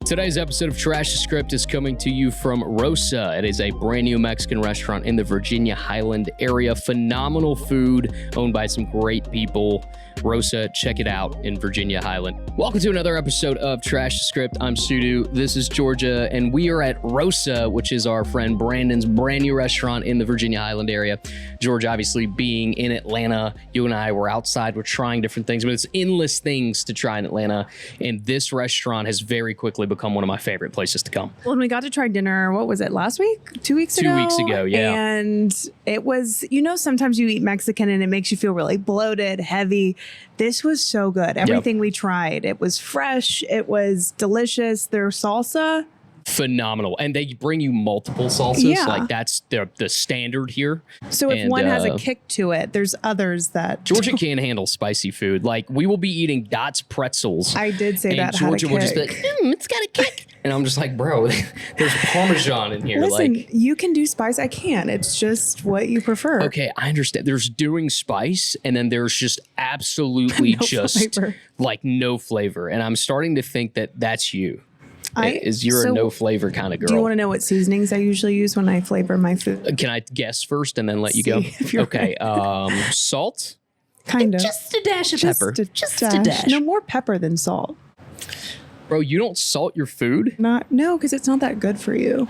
Today's episode of Trash the Script is coming to you from Rosa. It is a brand new Mexican restaurant in the Virginia Highland area. Phenomenal food owned by some great people. Rosa, check it out in Virginia Highland. Welcome to another episode of Trash the Script. I'm Sudu. This is Georgia, and we are at Rosa, which is our friend Brandon's brand new restaurant in the Virginia Highland area. Georgia, obviously being in Atlanta, you and I were outside. We're trying different things, but it's endless things to try in Atlanta, and this restaurant has very quickly become one of my favorite places to come. Well, and we got to try dinner, what was it, last week? 2 weeks ago? 2 weeks ago, yeah. And it was, sometimes you eat Mexican and it makes you feel really bloated, heavy. This was so good. Everything we tried, it was fresh. It was delicious. Their salsa, phenomenal. And they bring you multiple salsas. Yeah. Like that's the standard here. So if one has a kick to it, there's others that Georgia can't handle spicy food. Like we will be eating Dots pretzels. I did say that. Georgia will just be like, it's got a kick. And I'm just like, bro, there's Parmesan in here. Listen, like, you can do spice. I can't. It's just what you prefer. Okay, I understand. There's doing spice, and then there's just absolutely no flavor. And I'm starting to think that that's you. You're a no flavor kind of girl. Do you want to know what seasonings I usually use when I flavor my food? Can I guess first and then let you go? Okay, salt? Kind of. Just a dash of pepper. Just a dash. No, more pepper than salt. Bro, you don't salt your food? No, because it's not that good for you.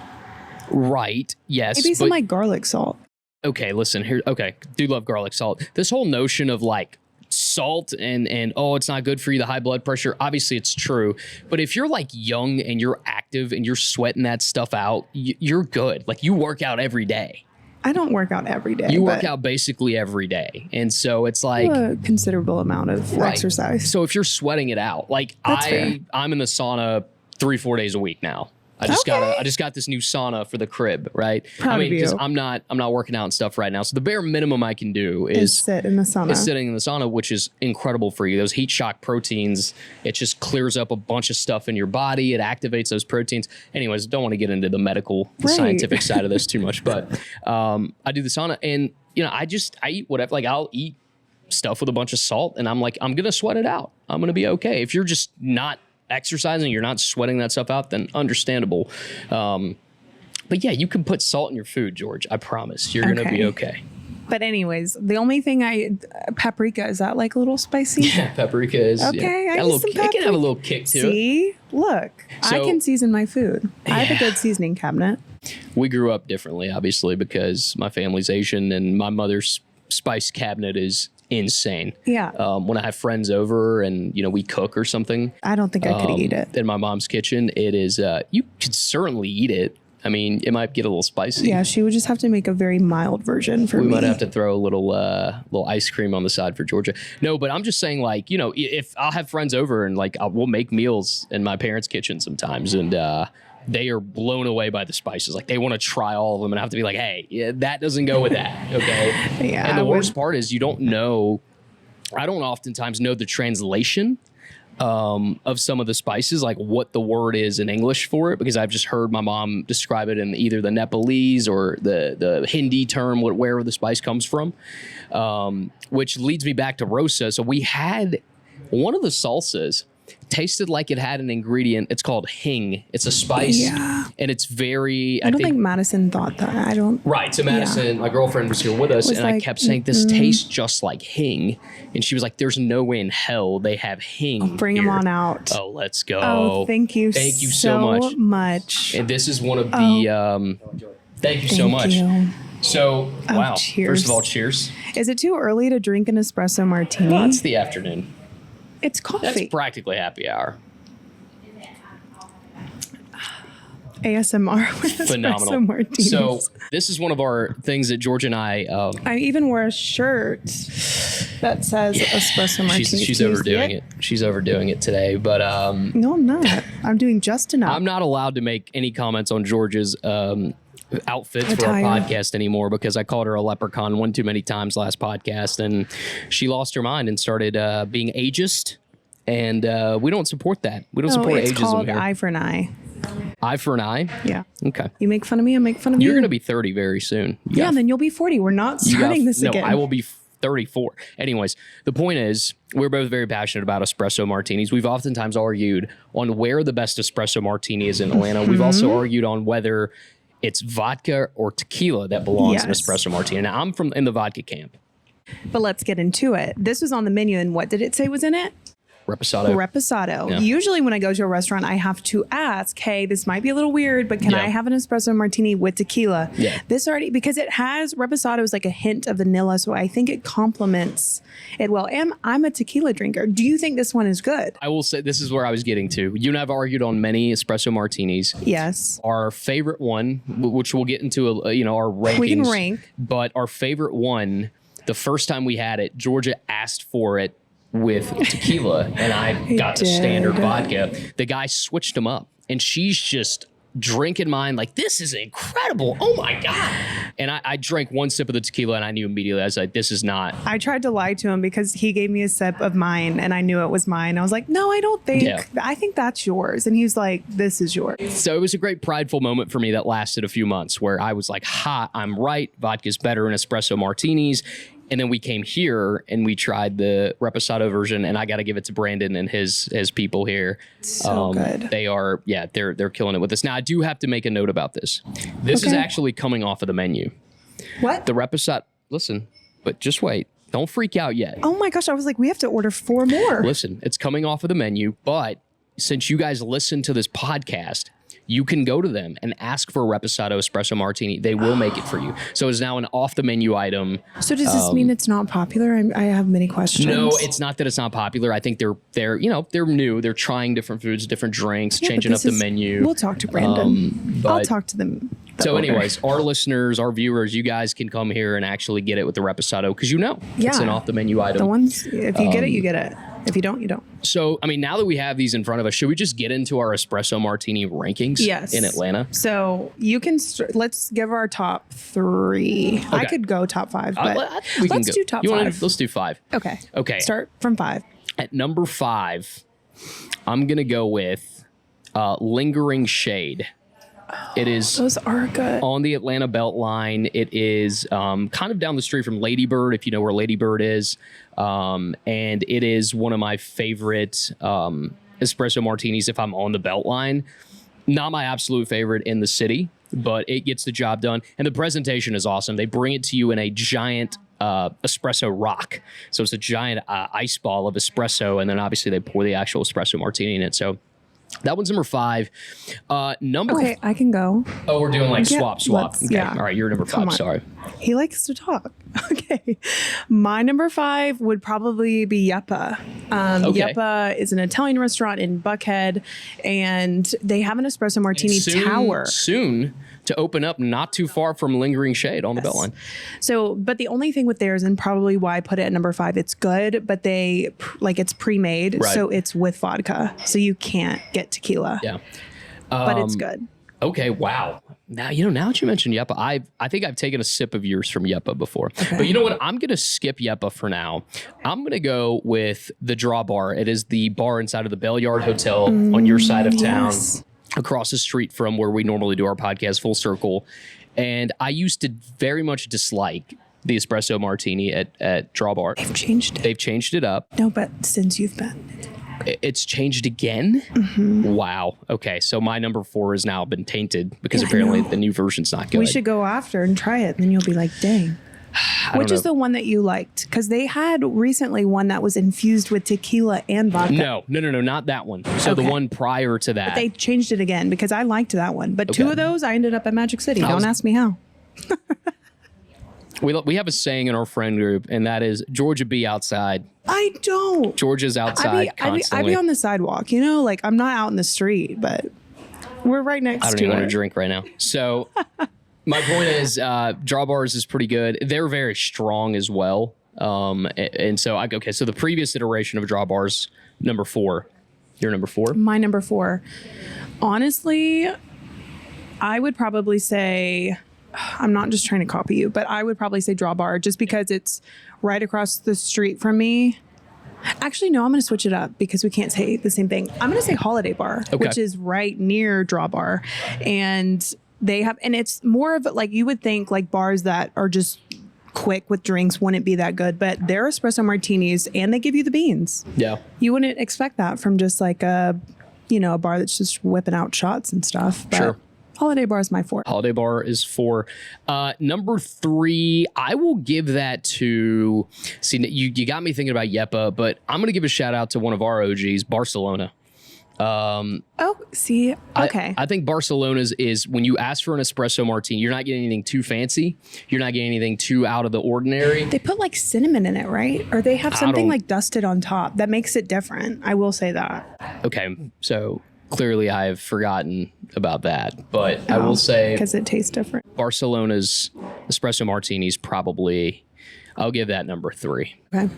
Right, yes. Maybe some like garlic salt. Okay, listen here. Okay, do love garlic salt. This whole notion of like salt and it's not good for you, the high blood pressure, obviously it's true. But if you're like young and you're active and you're sweating that stuff out, you're good. Like you work out every day. I don't work out every day. You work out basically every day. And so it's like a considerable amount of exercise. So if you're sweating it out, like I'm in the sauna 3-4 days a week now. I just got this new sauna for the crib, right? Because I'm not working out and stuff right now. So the bare minimum I can do is sit in the sauna. Is sitting in the sauna, which is incredible for you. Those heat shock proteins, it just clears up a bunch of stuff in your body. It activates those proteins. Anyways, don't want to get into the medical, the scientific side of this too much, but I do the sauna and I eat whatever. Like I'll eat stuff with a bunch of salt and I'm like, I'm going to sweat it out. I'm going to be okay. If you're just not exercising, you're not sweating that stuff out, then understandable. But yeah, you can put salt in your food, George. I promise you're going to be okay. But anyways, the only thing paprika, is that like a little spicy? Yeah, paprika is. Okay, yeah. It can have a little kick to it. See, look, I can season my food. Yeah. I have a good seasoning cabinet. We grew up differently, obviously, because my family's Asian and my mother's spice cabinet is insane. Yeah. When I have friends over and we cook or something, I don't think I could eat it. In my mom's kitchen, it is. You could certainly eat it. I mean, it might get a little spicy. Yeah, she would just have to make a very mild version for me. We might have to throw a little ice cream on the side for Georgia. No, but I'm just saying, like, if I'll have friends over and like we'll make meals in my parents' kitchen sometimes, and they are blown away by the spices. Like they want to try all of them, and I have to be like, hey, yeah, that doesn't go with that. Okay. Yeah. And the worst part is I don't oftentimes know the translation of some of the spices, like what the word is in English for it, because I've just heard my mom describe it in either the Nepalese or the Hindi term, wherever the spice comes from, which leads me back to Rosa. So we had one of the salsas tasted like it had an ingredient. It's called Hinge. It's a spice. Yeah. And it's very... I don't think Madison thought that. I don't... Right. So Madison, my girlfriend, was here with us, and I kept saying, this tastes just like Hinge. And she was like, there's no way in hell they have Hinge. Bring them on out. Oh, let's go. Oh, thank you so much. And this is one of the... thank you so much. So, wow. Cheers. First of all, cheers. Is it too early to drink an espresso martini? No, it's the afternoon. It's coffee. That's practically happy hour. ASMR with espresso martinis. So this is one of our things that George and I even wore a shirt that says espresso martinis. She's overdoing it. She's overdoing it today, but no, I'm not. I'm doing just enough. I'm not allowed to make any comments on George's outfits for our podcast anymore because I called her a leprechaun one too many times last podcast, and she lost her mind and started being ageist, and we don't support that. We don't support ageism called here. Eye for an eye. Eye for an eye? Yeah. Okay. You make fun of me, I make fun of you. You're going to be 30 very soon. And then you'll be 40. We're not starting this again. No, I will be 34. Anyways, the point is, we're both very passionate about espresso martinis. We've oftentimes argued on where the best espresso martini is in Atlanta. We've also argued on whether it's vodka or tequila that belongs in espresso martini. Now, I'm in the vodka camp. But let's get into it. This was on the menu, and what did it say was in it? Reposado. Yeah. Usually when I go to a restaurant, I have to ask, hey, this might be a little weird, but can I have an espresso martini with tequila? Yeah. This already, because it has, reposado is like a hint of vanilla, so I think it complements it well. And I'm a tequila drinker. Do you think this one is good? I will say, this is where I was getting to. You and I have argued on many espresso martinis. Yes. Our favorite one, which we'll get into, our rankings. We can rank. But our favorite one, the first time we had it, Georgia asked for it with tequila, and I got the standard vodka. The guy switched them up, and she's just drinking mine like, this is incredible. Oh my God. And I drank one sip of the tequila, and I knew immediately, I was like, this is not. I tried to lie to him because he gave me a sip of mine, and I knew it was mine. I was like, no, I don't think. I think that's yours. And he was like, this is yours. So it was a great prideful moment for me that lasted a few months, where I was like, I'm right. Vodka's better in espresso martinis. And then we came here and we tried the reposado version, and I got to give it to Brandon and his people here. So good. They are, they're killing it with this. Now, I do have to make a note about this. This is actually coming off of the menu. What? The reposado. Listen, but just wait. Don't freak out yet. Oh my gosh, I was like, we have to order 4 more. Listen, it's coming off of the menu, but since you guys listen to this podcast, you can go to them and ask for a reposado espresso martini. They will make it for you. So it's now an off the menu item. So does this mean it's not popular? I have many questions. No, it's not that it's not popular. I think they're new. They're trying different foods, different drinks, changing up the menu. We'll talk to Brandon. I'll talk to them. So anyways, our listeners, our viewers, you guys can come here and actually get it with the reposado, because it's an off the menu item. The ones, if you get it, you get it. If you don't, you don't. So, I mean, now that we have these in front of us, should we just get into our espresso martini rankings in Atlanta? So you can, let's give our top 3. Okay. I could go top 5, but let's do top 5. Let's do 5. Okay. Start from 5. At number 5, I'm going to go with Lingering Shade. It is those are good on the Atlanta Beltline. It is kind of down the street from Lady Bird, if you know where Lady Bird is. And it is one of my favorite espresso martinis if I'm on the Beltline. Not my absolute favorite in the city, but it gets the job done. And the presentation is awesome. They bring it to you in a giant espresso rock. So it's a giant ice ball of espresso. And then obviously they pour the actual espresso martini in it. So that one's number 5. Okay, I can go. Oh, we're doing like swap. Okay. All right, you're number 5. Sorry. He likes to talk. Okay. My number 5 would probably be Yeppa. Yeppa is an Italian restaurant in Buckhead, and they have an espresso martini tower. Soon to open up not too far from Lingering Shade on the Beltline. So, but the only thing with theirs, and probably why I put it at number 5, it's good, but it's pre-made, so it's with vodka, so you can't get tequila. Yeah. But it's good. Okay, wow. Now that you mentioned Yeppa, I think I've taken a sip of yours from Yeppa before. Okay. But you know what? I'm going to skip Yeppa for now. I'm going to go with the Draw Bar. It is the bar inside of the Bell Yard Hotel on your side of town. Across the street from where we normally do our podcast, Full Circle. And I used to very much dislike the espresso martini at Draw Bar. They've changed it. They've changed it up. No, but since you've been... It's changed again? Mm-hmm. Wow. Okay, so my number 4 has now been tainted because apparently the new version's not good. We should go after and try it, and then you'll be like, dang. Which is the one that you liked? Because they had recently one that was infused with tequila and vodka. No, not that one. So the one prior to that. But they changed it again because I liked that one. But 2 of those, I ended up at Magic City. Don't ask me how. We have a saying in our friend group, and that is Georgia be outside. I don't. Georgia's outside constantly. I be on the sidewalk, like I'm not out in the street, but we're right next to it. I don't even want to drink right now. So my point is Draw Bars is pretty good. They're very strong as well. And so, so the previous iteration of Draw Bars, number 4. Your number 4? My number 4. Honestly, I would probably say... I'm not just trying to copy you, but I would probably say Draw Bar just because it's right across the street from me. Actually, no, I'm going to switch it up because we can't say the same thing. I'm going to say Holiday Bar, which is right near Draw Bar. And they have, and it's more of like, you would think like bars that are just quick with drinks wouldn't be that good, but they're espresso martinis and they give you the beans. Yeah. You wouldn't expect that from just like a bar that's just whipping out shots and stuff. But sure. Holiday Bar is my 4. Holiday Bar is 4. Number 3, I will give that to, see, you got me thinking about Yepa, but I'm going to give a shout out to one of our OGs, Barcelona. Okay. I think Barcelona's is when you ask for an espresso martini, you're not getting anything too fancy. You're not getting anything too out of the ordinary. They put like cinnamon in it, right? Or they have something like dusted on top that makes it different. I will say that. Okay. So clearly I have forgotten about that, but I will say because it tastes different. Barcelona's espresso martinis probably, I'll give that number 3. Okay.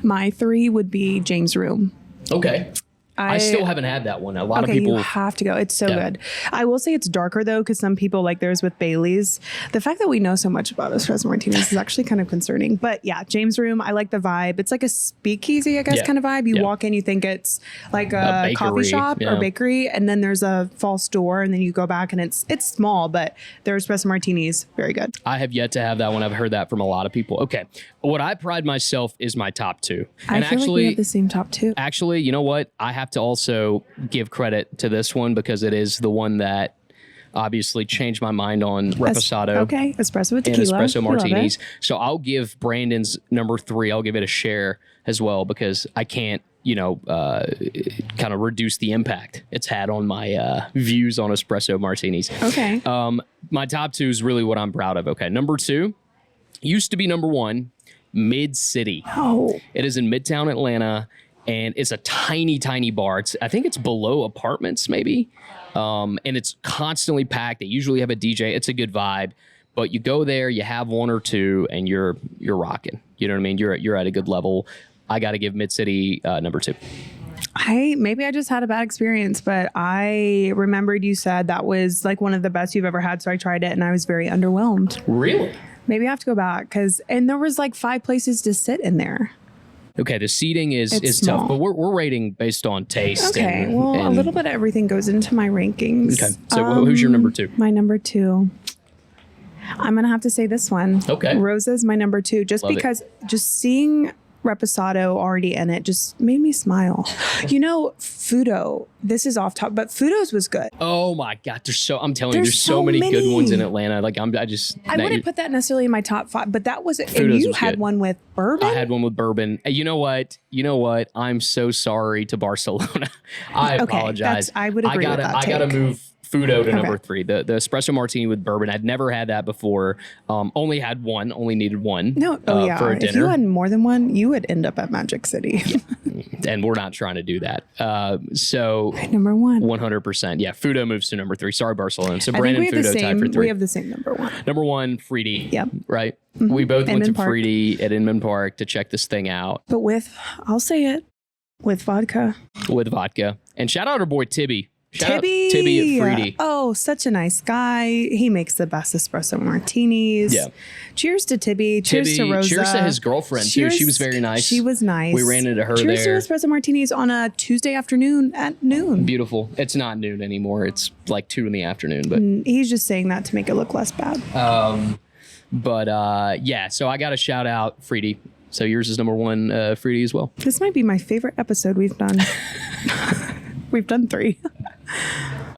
My 3 would be James Room. Okay. I still haven't had that one. A lot of people... you have to go. It's so good. I will say it's darker, though, because some people like theirs with Bailey's. The fact that we know so much about espresso martinis is actually kind of concerning. But yeah, James Room, I like the vibe. It's like a speakeasy, I guess, kind of vibe. You walk in, you think it's like a coffee shop or bakery, and then there's a false door, and then you go back, and it's small, but their espresso martinis, very good. I have yet to have that one. I've heard that from a lot of people. Okay. What I pride myself is my top 2. And I feel like we have the same top 2. Actually, you know what? I have to also give credit to this one because it is the one that obviously changed my mind on reposado. Espresso with tequila. And espresso martinis. So I'll give Brandon's number 3. I'll give it a share as well because I can't, kind of reduce the impact it's had on my views on espresso martinis. Okay. My top 2 is really what I'm proud of. Okay. Number 2 used to be number 1, Mid City. Oh. It is in Midtown Atlanta. And it's a tiny, tiny bar. I think it's below apartments, maybe. And it's constantly packed. They usually have a DJ. It's a good vibe. But you go there, you have 1 or 2, and you're rocking. You know what I mean? You're at a good level. I got to give Mid City number 2. Maybe I just had a bad experience, but I remembered you said that was like one of the best you've ever had. So I tried it, and I was very underwhelmed. Really? Maybe I have to go back and there was like 5 places to sit in there. Okay, the seating is tough, but we're rating based on taste. Okay, a little bit of everything goes into my rankings. Okay, so who's your number 2? My number 2. I'm going to have to say this one. Okay. Rosa's my number 2, just Love because just seeing reposado already in it just made me smile. Fudo, this is off top, but Fudo's was good. Oh my God, I'm telling you, there's so many good ones in Atlanta. Like I wouldn't put that necessarily in my top 5, but that was it. And you had good. One with bourbon? I had one with bourbon. You know what? I'm so sorry to Barcelona. I apologize. I would agree with that I gotta move Fudo to number 3. The espresso martini with bourbon. I'd never had that before. Only had one. Only needed one. For a dinner. If you had more than one, you would end up at Magic City. And we're not trying to do that. So number 1, 100%. Yeah, Fudo moves to number 3. Sorry, Barcelona. So Brandon Fudo tied for 3. We have the same number 1. Number 1, Freedy. Yep. Right. Mm-hmm. We both went to Park. Freedy at Inman Park to check this thing out. But I'll say it, with vodka. With vodka. And shout out our boy Tibby. Tibby at Freedy. Oh, such a nice guy. He makes the best espresso martinis. Yeah. Cheers to Tibby. Cheers to Rosa. Cheers to his girlfriend, too. She was very nice. She was nice. We ran into her Cheers there. Cheers to espresso martinis on a Tuesday afternoon at noon. Beautiful. It's not noon anymore. It's like 2 in the afternoon. But he's just saying that to make it look less bad. So I got to shout out Freedy. So yours is number 1, Freedy as well. This might be my favorite episode we've done. We've done 3.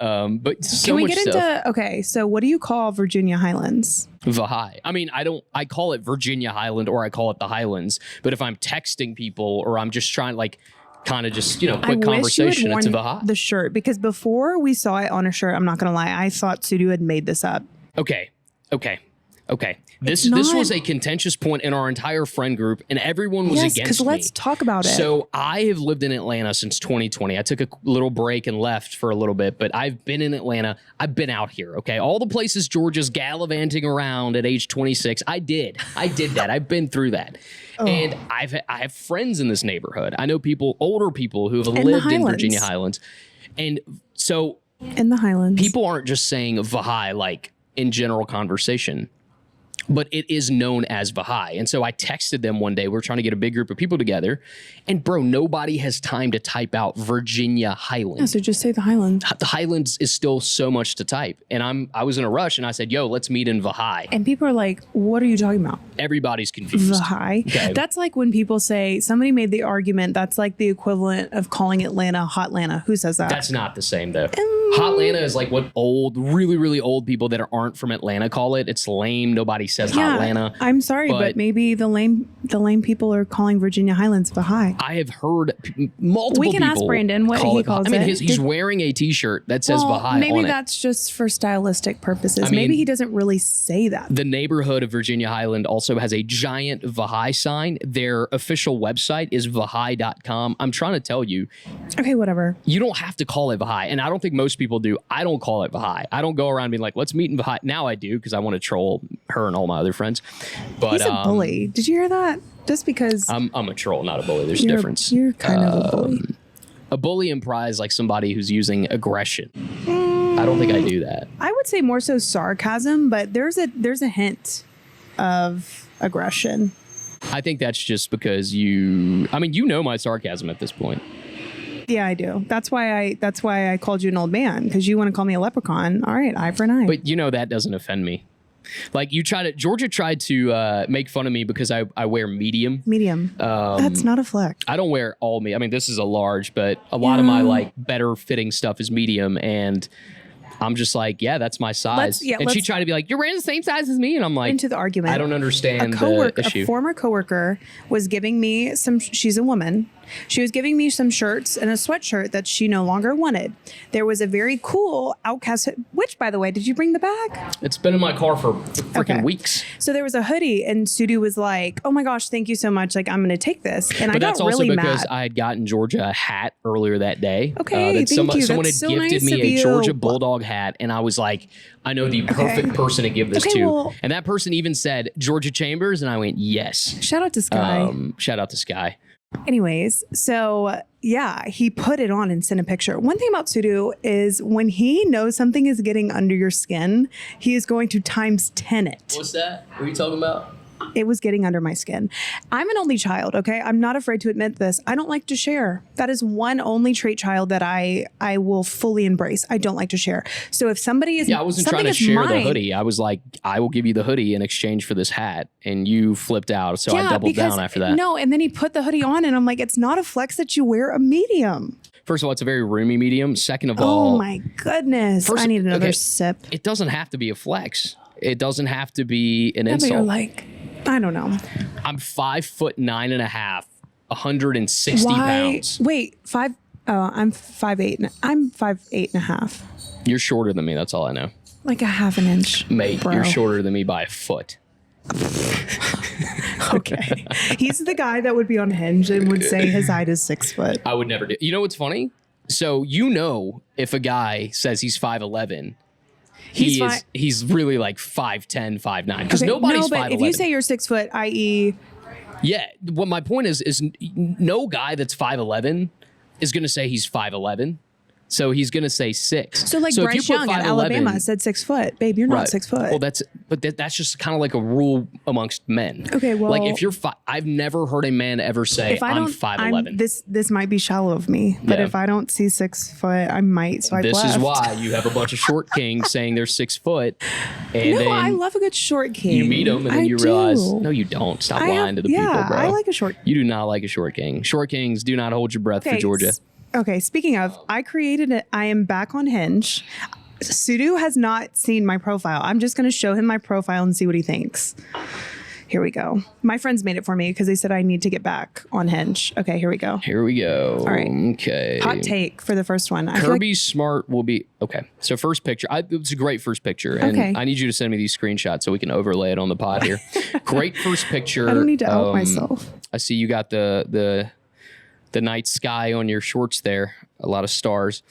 But so can we much get stuff. into so what do you call Virginia Highlands? Vahai. I mean, I call it Virginia Highland or I call it the Highlands. But if I'm texting people or I'm just trying quick conversation, it's a Vahai. The shirt, because before we saw it on a shirt, I'm not going to lie, I thought Sudu had made this up. Okay. This was a contentious point in our entire friend group, and everyone was against me. Because let's talk about it. So I have lived in Atlanta since 2020. I took a little break and left for a little bit, but I've been in Atlanta. I've been out here, okay? All the places Georgia's gallivanting around at age 26, I did that. I've been through that. Oh. And I have friends in this neighborhood. I know older people who have lived in Virginia Highlands. And so in the Highlands, people aren't just saying Vahai like in general conversation. but it is known as Vahai. And so I texted them one day. We're trying to get a big group of people together. And bro, nobody has time to type out Virginia Highlands. Yeah, so just say the Highlands. The Highlands is still so much to type. And I was in a rush and I said, yo, let's meet in Vahai. And people are like, what are you talking about? Everybody's confused. Vahai? Okay. That's like when people say, somebody made the argument, that's like the equivalent of calling Atlanta Hotlanta. Who says that? That's not the same though. Hotlanta is like what old, really, really old people that aren't from Atlanta call it. It's lame. Nobody says Hotlanta. I'm sorry, but maybe the lame people are calling Virginia Highlands Vahai. I have heard multiple people. We can ask Brandon what he calls it. I mean, he's wearing a T-shirt that says Vahai on it. Maybe that's just for stylistic purposes. Maybe he doesn't really say that. The neighborhood of Virginia Highland also has a giant Vahai sign. Their official website is Vahai.com. I'm trying to tell you. Okay, whatever. You don't have to call it Vahai. And I don't think most people do. I don't call it Vahai. I don't go around being like, let's meet in Vahai. Now I do because I want to troll her and all my other friends. But he's a bully. Did you hear that? Just because I'm a troll, not a bully. There's a difference. You're kind of a bully. A bully implies like somebody who's using aggression. I don't think I do that. I would say more so sarcasm, but there's a hint of aggression. I think that's just because you know my sarcasm at this point. Yeah, I do. That's why I called you an old man, because you want to call me a leprechaun. All right, eye for an eye. But that doesn't offend me. Like Georgia tried to make fun of me because I wear medium. Medium. That's not a flex. I don't wear all me. I mean, this is a large, but a lot of my like better fitting stuff is medium, and I'm just like, yeah, that's my size. And she tried to be like, you're wearing the same size as me, and I'm like, into the argument. I don't understand the issue. A former coworker was giving me some. She's a woman. She was giving me some shirts and a sweatshirt that she no longer wanted. There was a very cool Outcast, which, by the way, did you bring the bag? It's been in my car for freaking weeks. So there was a hoodie, and Sudu was like, oh my gosh, thank you so much. Like, I'm going to take this. And I got really mad. But that's also because I had gotten Georgia a hat earlier that day. Okay, thank you. Someone had gifted me a Georgia Bulldog hat, and I was like, I know the perfect person to give this to. Well, and that person even said, Georgia Chambers, and I went, yes. Shout out to Sky. Shout out to Sky. Anyways, so yeah, he put it on and sent a picture. One thing about Sudu is when he knows something is getting under your skin, he is going to times 10 it. What's that? What are you talking about? It was getting under my skin. I'm an only child, okay? I'm not afraid to admit this. I don't like to share. That is one only trait child that I will fully embrace. I don't like to share. So if somebody is... Yeah, I wasn't trying to share the hoodie. I was like, I will give you the hoodie in exchange for this hat. And you flipped out. So I doubled down after that. No, and then he put the hoodie on and I'm like, it's not a flex that you wear a medium. First of all, it's a very roomy medium. Second of all... Oh my goodness. I need another sip. It doesn't have to be a flex. It doesn't have to be an insult. But you're like... I don't know. I'm 5'9.5", 160 pounds. Wait, I'm 5'8". I'm 5'8.5". You're shorter than me. That's all I know. Like a half an inch, mate. Bro. You're shorter than me by a foot. Okay, he's the guy that would be on Hinge and would say his height is 6 foot. I would never do. You know what's funny? So if a guy says he's 5'11". He's really like 5'10", 5'9", because nobody's 5'11". But if you say you're 6 foot, i.e. Yeah, what my point is no guy that's 5'11" is going to say he's 5'11". So he's going to say 6. So like Bryce Young at Alabama said 6 foot. Babe, you're not 6 foot. Well, that's just kind of like a rule amongst men. Okay, well. Like if you're I've never heard a man ever say, I'm 5'11". This might be shallow of me, but if I don't see 6 foot, I might swipe left. This is why you have a bunch of short kings saying they're 6 foot. And no, I love a good short king. You meet them and then you realize, no, you don't. Stop lying to the people, bro. I like a short king. You do not like a short king. Short kings do not hold your breath for Georgia. Okay, speaking of, I created it. I am back on Hinge. Sudu has not seen my profile. I'm just going to show him my profile and see what he thinks. Here we go. My friends made it for me because they said I need to get back on Hinge. Okay, here we go. Here we go. All right. Okay. Hot take for the first one. Kirby Smart will be... Okay, so first picture. It's a great first picture. And I need you to send me these screenshots so we can overlay it on the pod here. Great first picture. I don't need to out myself. I see you got the night sky on your shorts there. A lot of stars.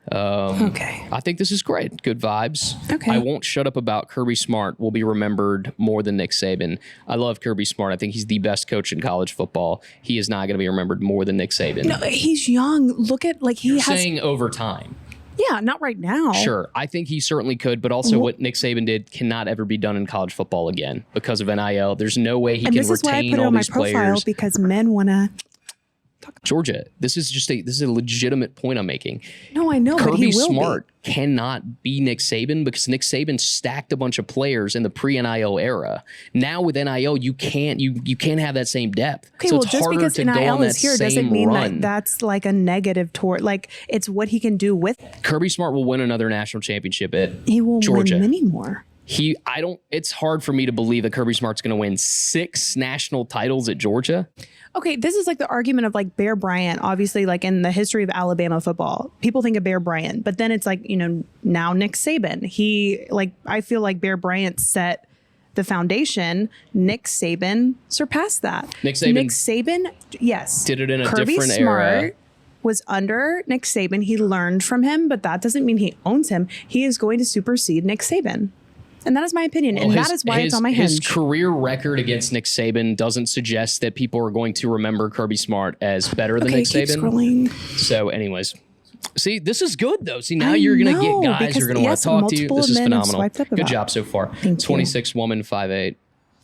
Okay. I think this is great. Good vibes. Okay. I won't shut up about Kirby Smart will be remembered more than Nick Saban. I love Kirby Smart. I think he's the best coach in college football. He is not going to be remembered more than Nick Saban. No, he's young. Look at You're saying over time. Yeah, not right now. Sure, I think he certainly could, but also what Nick Saban did cannot ever be done in college football again because of NIL. There's no way he can retain all these players. And this is why I put it on my profile, because men want to... Georgia, this is a legitimate point I'm making. No, I know, but he will Smart cannot be Nick Saban because Nick Saban stacked a bunch of players in the pre-NIL era. Now with NIL, you can't have that same depth. Okay, so well, just because NIL is here doesn't mean that that's like a negative toward. Like it's what he can do with. Kirby Smart will win another national championship at he will Georgia. Win many more. It's hard for me to believe that Kirby Smart's going to win 6 national titles at Georgia. Okay, this is like the argument of like Bear Bryant, obviously, like in the history of Alabama football. People think of Bear Bryant, but then it's like, now Nick Saban. I feel like Bear Bryant set the foundation. Nick Saban surpassed that. Nick Saban, yes. Did it in a Kirby different Smart era. Was under Nick Saban. He learned from him, but that doesn't mean he owns him. He is going to supersede Nick Saban. And that is my opinion. And that is why it's on my Hinge. His career record against Nick Saban doesn't suggest that people are going to remember Kirby Smart as better than Nick Saban. Scrolling. So anyways, see, this is good though. See, now you're going to get guys who are going to want to talk to you. This is phenomenal. Good job so far. 26 woman, 5'8".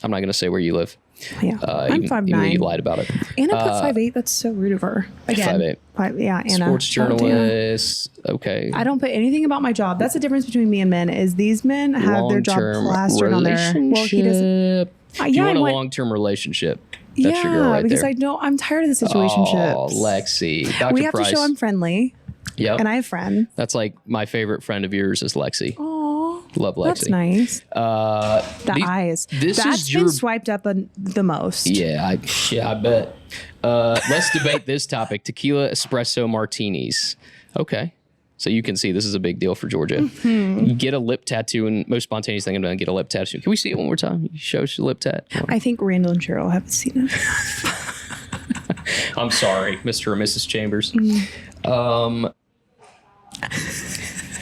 I'm not going to say where you live. Yeah, I'm 5'9". You lied about it. Anna put 5'8". That's so rude of her. Again, 5'8". Yeah, Anna. Sports journalist. Okay. I don't put anything about my job. That's the difference between me and men. Is these men have their job plastered on their. Well, he doesn't. You want a long-term relationship. That's your girl right because there. I know I'm tired of the situationship. Oh, Lexi. Dr. We have Price. to show I'm friendly. Yep. And I have friends. That's like my favorite friend of yours is Lexi. Oh. Love Lexi. That's nice. Eyes. That's been swiped up the most. Yeah, I bet. Let's debate this topic. Tequila espresso martinis. Okay. So you can see this is a big deal for Georgia. Mm-hmm. You get a lip tattoo, and most spontaneous thing I'm going to get a lip tattoo. Can we see it one more time? You show us your lip tat. I think Randall and Cheryl haven't seen it. I'm sorry, Mr. or Mrs. Chambers.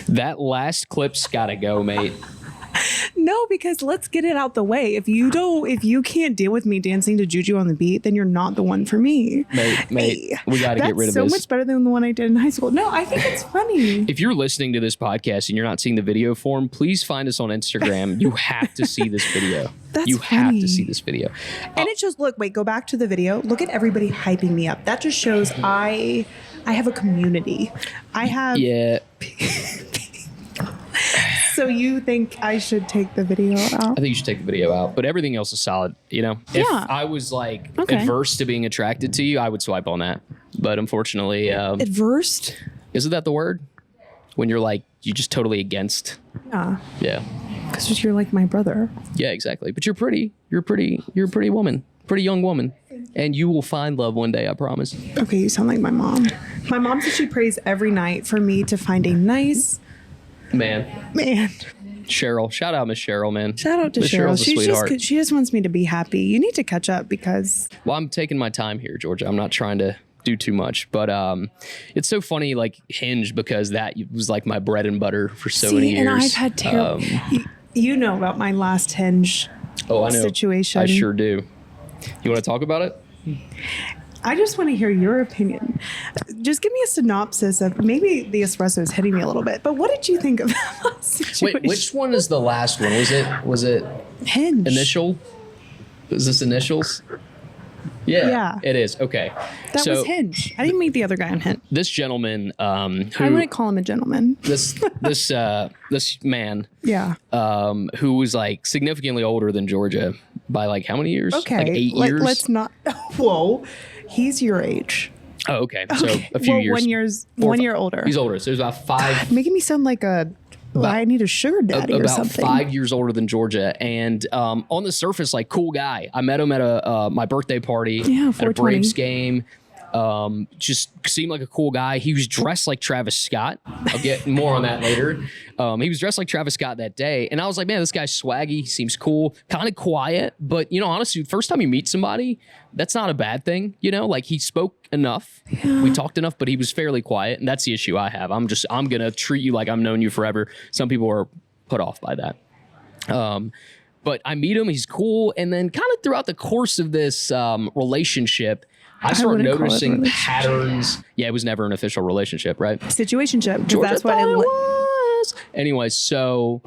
That last clip's gotta go, mate. No, because let's get it out the way. If you can't deal with me dancing to Juju on the beat, then you're not the one for me. Mate, we gotta get rid of this. That's so much better than the one I did in high school. No, I think it's funny. If you're listening to this podcast and you're not seeing the video form, please find us on Instagram. You have to see this video. You have to see this video. And it shows, go back to the video. Look at everybody hyping me up. That just shows I have a community. Yeah. So you think I should take the video out? I think you should take the video out, but everything else is solid. If I was adverse to being attracted to you, I would swipe on that. But unfortunately, adverse? Isn't that the word? When you're you're just totally against. Yeah. Because you're like my brother. Yeah, exactly. But you're pretty. You're a pretty woman. Pretty young woman. And you will find love one day, I promise. Okay, you sound like my mom. My mom says she prays every night for me to find a nice man. Cheryl. Shout out Miss Cheryl, man. Shout out to Cheryl. She just wants me to be happy. You need to catch up because... Well, I'm taking my time here, Georgia. I'm not trying to do too much. But it's so funny, Hinge, because that was my bread and butter for so many years. And I've had terrible... you know about my last Hinge situation. I sure do. You want to talk about it? I just want to hear your opinion. Just give me a synopsis of maybe the espresso is hitting me a little bit, but what did you think of that situation? Wait, which one is the last one? Was it Hinge? Initial? Is this initials? Yeah. It is. Okay. That was Hinge. I didn't meet the other guy on Hinge. This gentleman, I wouldn't call him a gentleman. This man, who was significantly older than Georgia by how many years? Okay. 8 years. Let's not. Whoa, he's your age. Oh, okay. So a few years. 1 year older. He's older. So there's about 5. Making me sound like I need a sugar daddy or something. About 5 years older than Georgia, and on the surface, cool guy. I met him at my birthday party at a Braves game. Just seemed like a cool guy. He was dressed like Travis Scott. I'll get more on that later. He was dressed like Travis Scott that day, and I was like, man, this guy's swaggy. He seems cool, kind of quiet, but honestly, first time you meet somebody, that's not a bad thing. He spoke enough. Yeah. We talked enough, but he was fairly quiet, and that's the issue I have. I'm gonna treat you like I've known you forever. Some people are put off by that. But I meet him, he's cool, and then kind of throughout the course of this relationship, I started noticing patterns. Yeah, it was never an official relationship, right? Situationship, because that's what it was. Anyway, so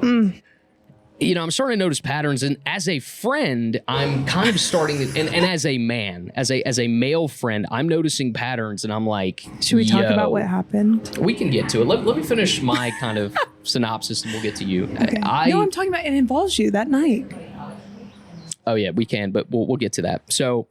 you know, I'm starting to notice patterns, and as a friend, I'm kind of starting to, and as a man, as a male friend, I'm noticing patterns, and I'm like, should we talk about what happened? We can get to it. Let me finish my kind of synopsis, and we'll get to you. Okay. No, I'm talking about it involves you that night. Oh yeah, we can, but we'll get to that. So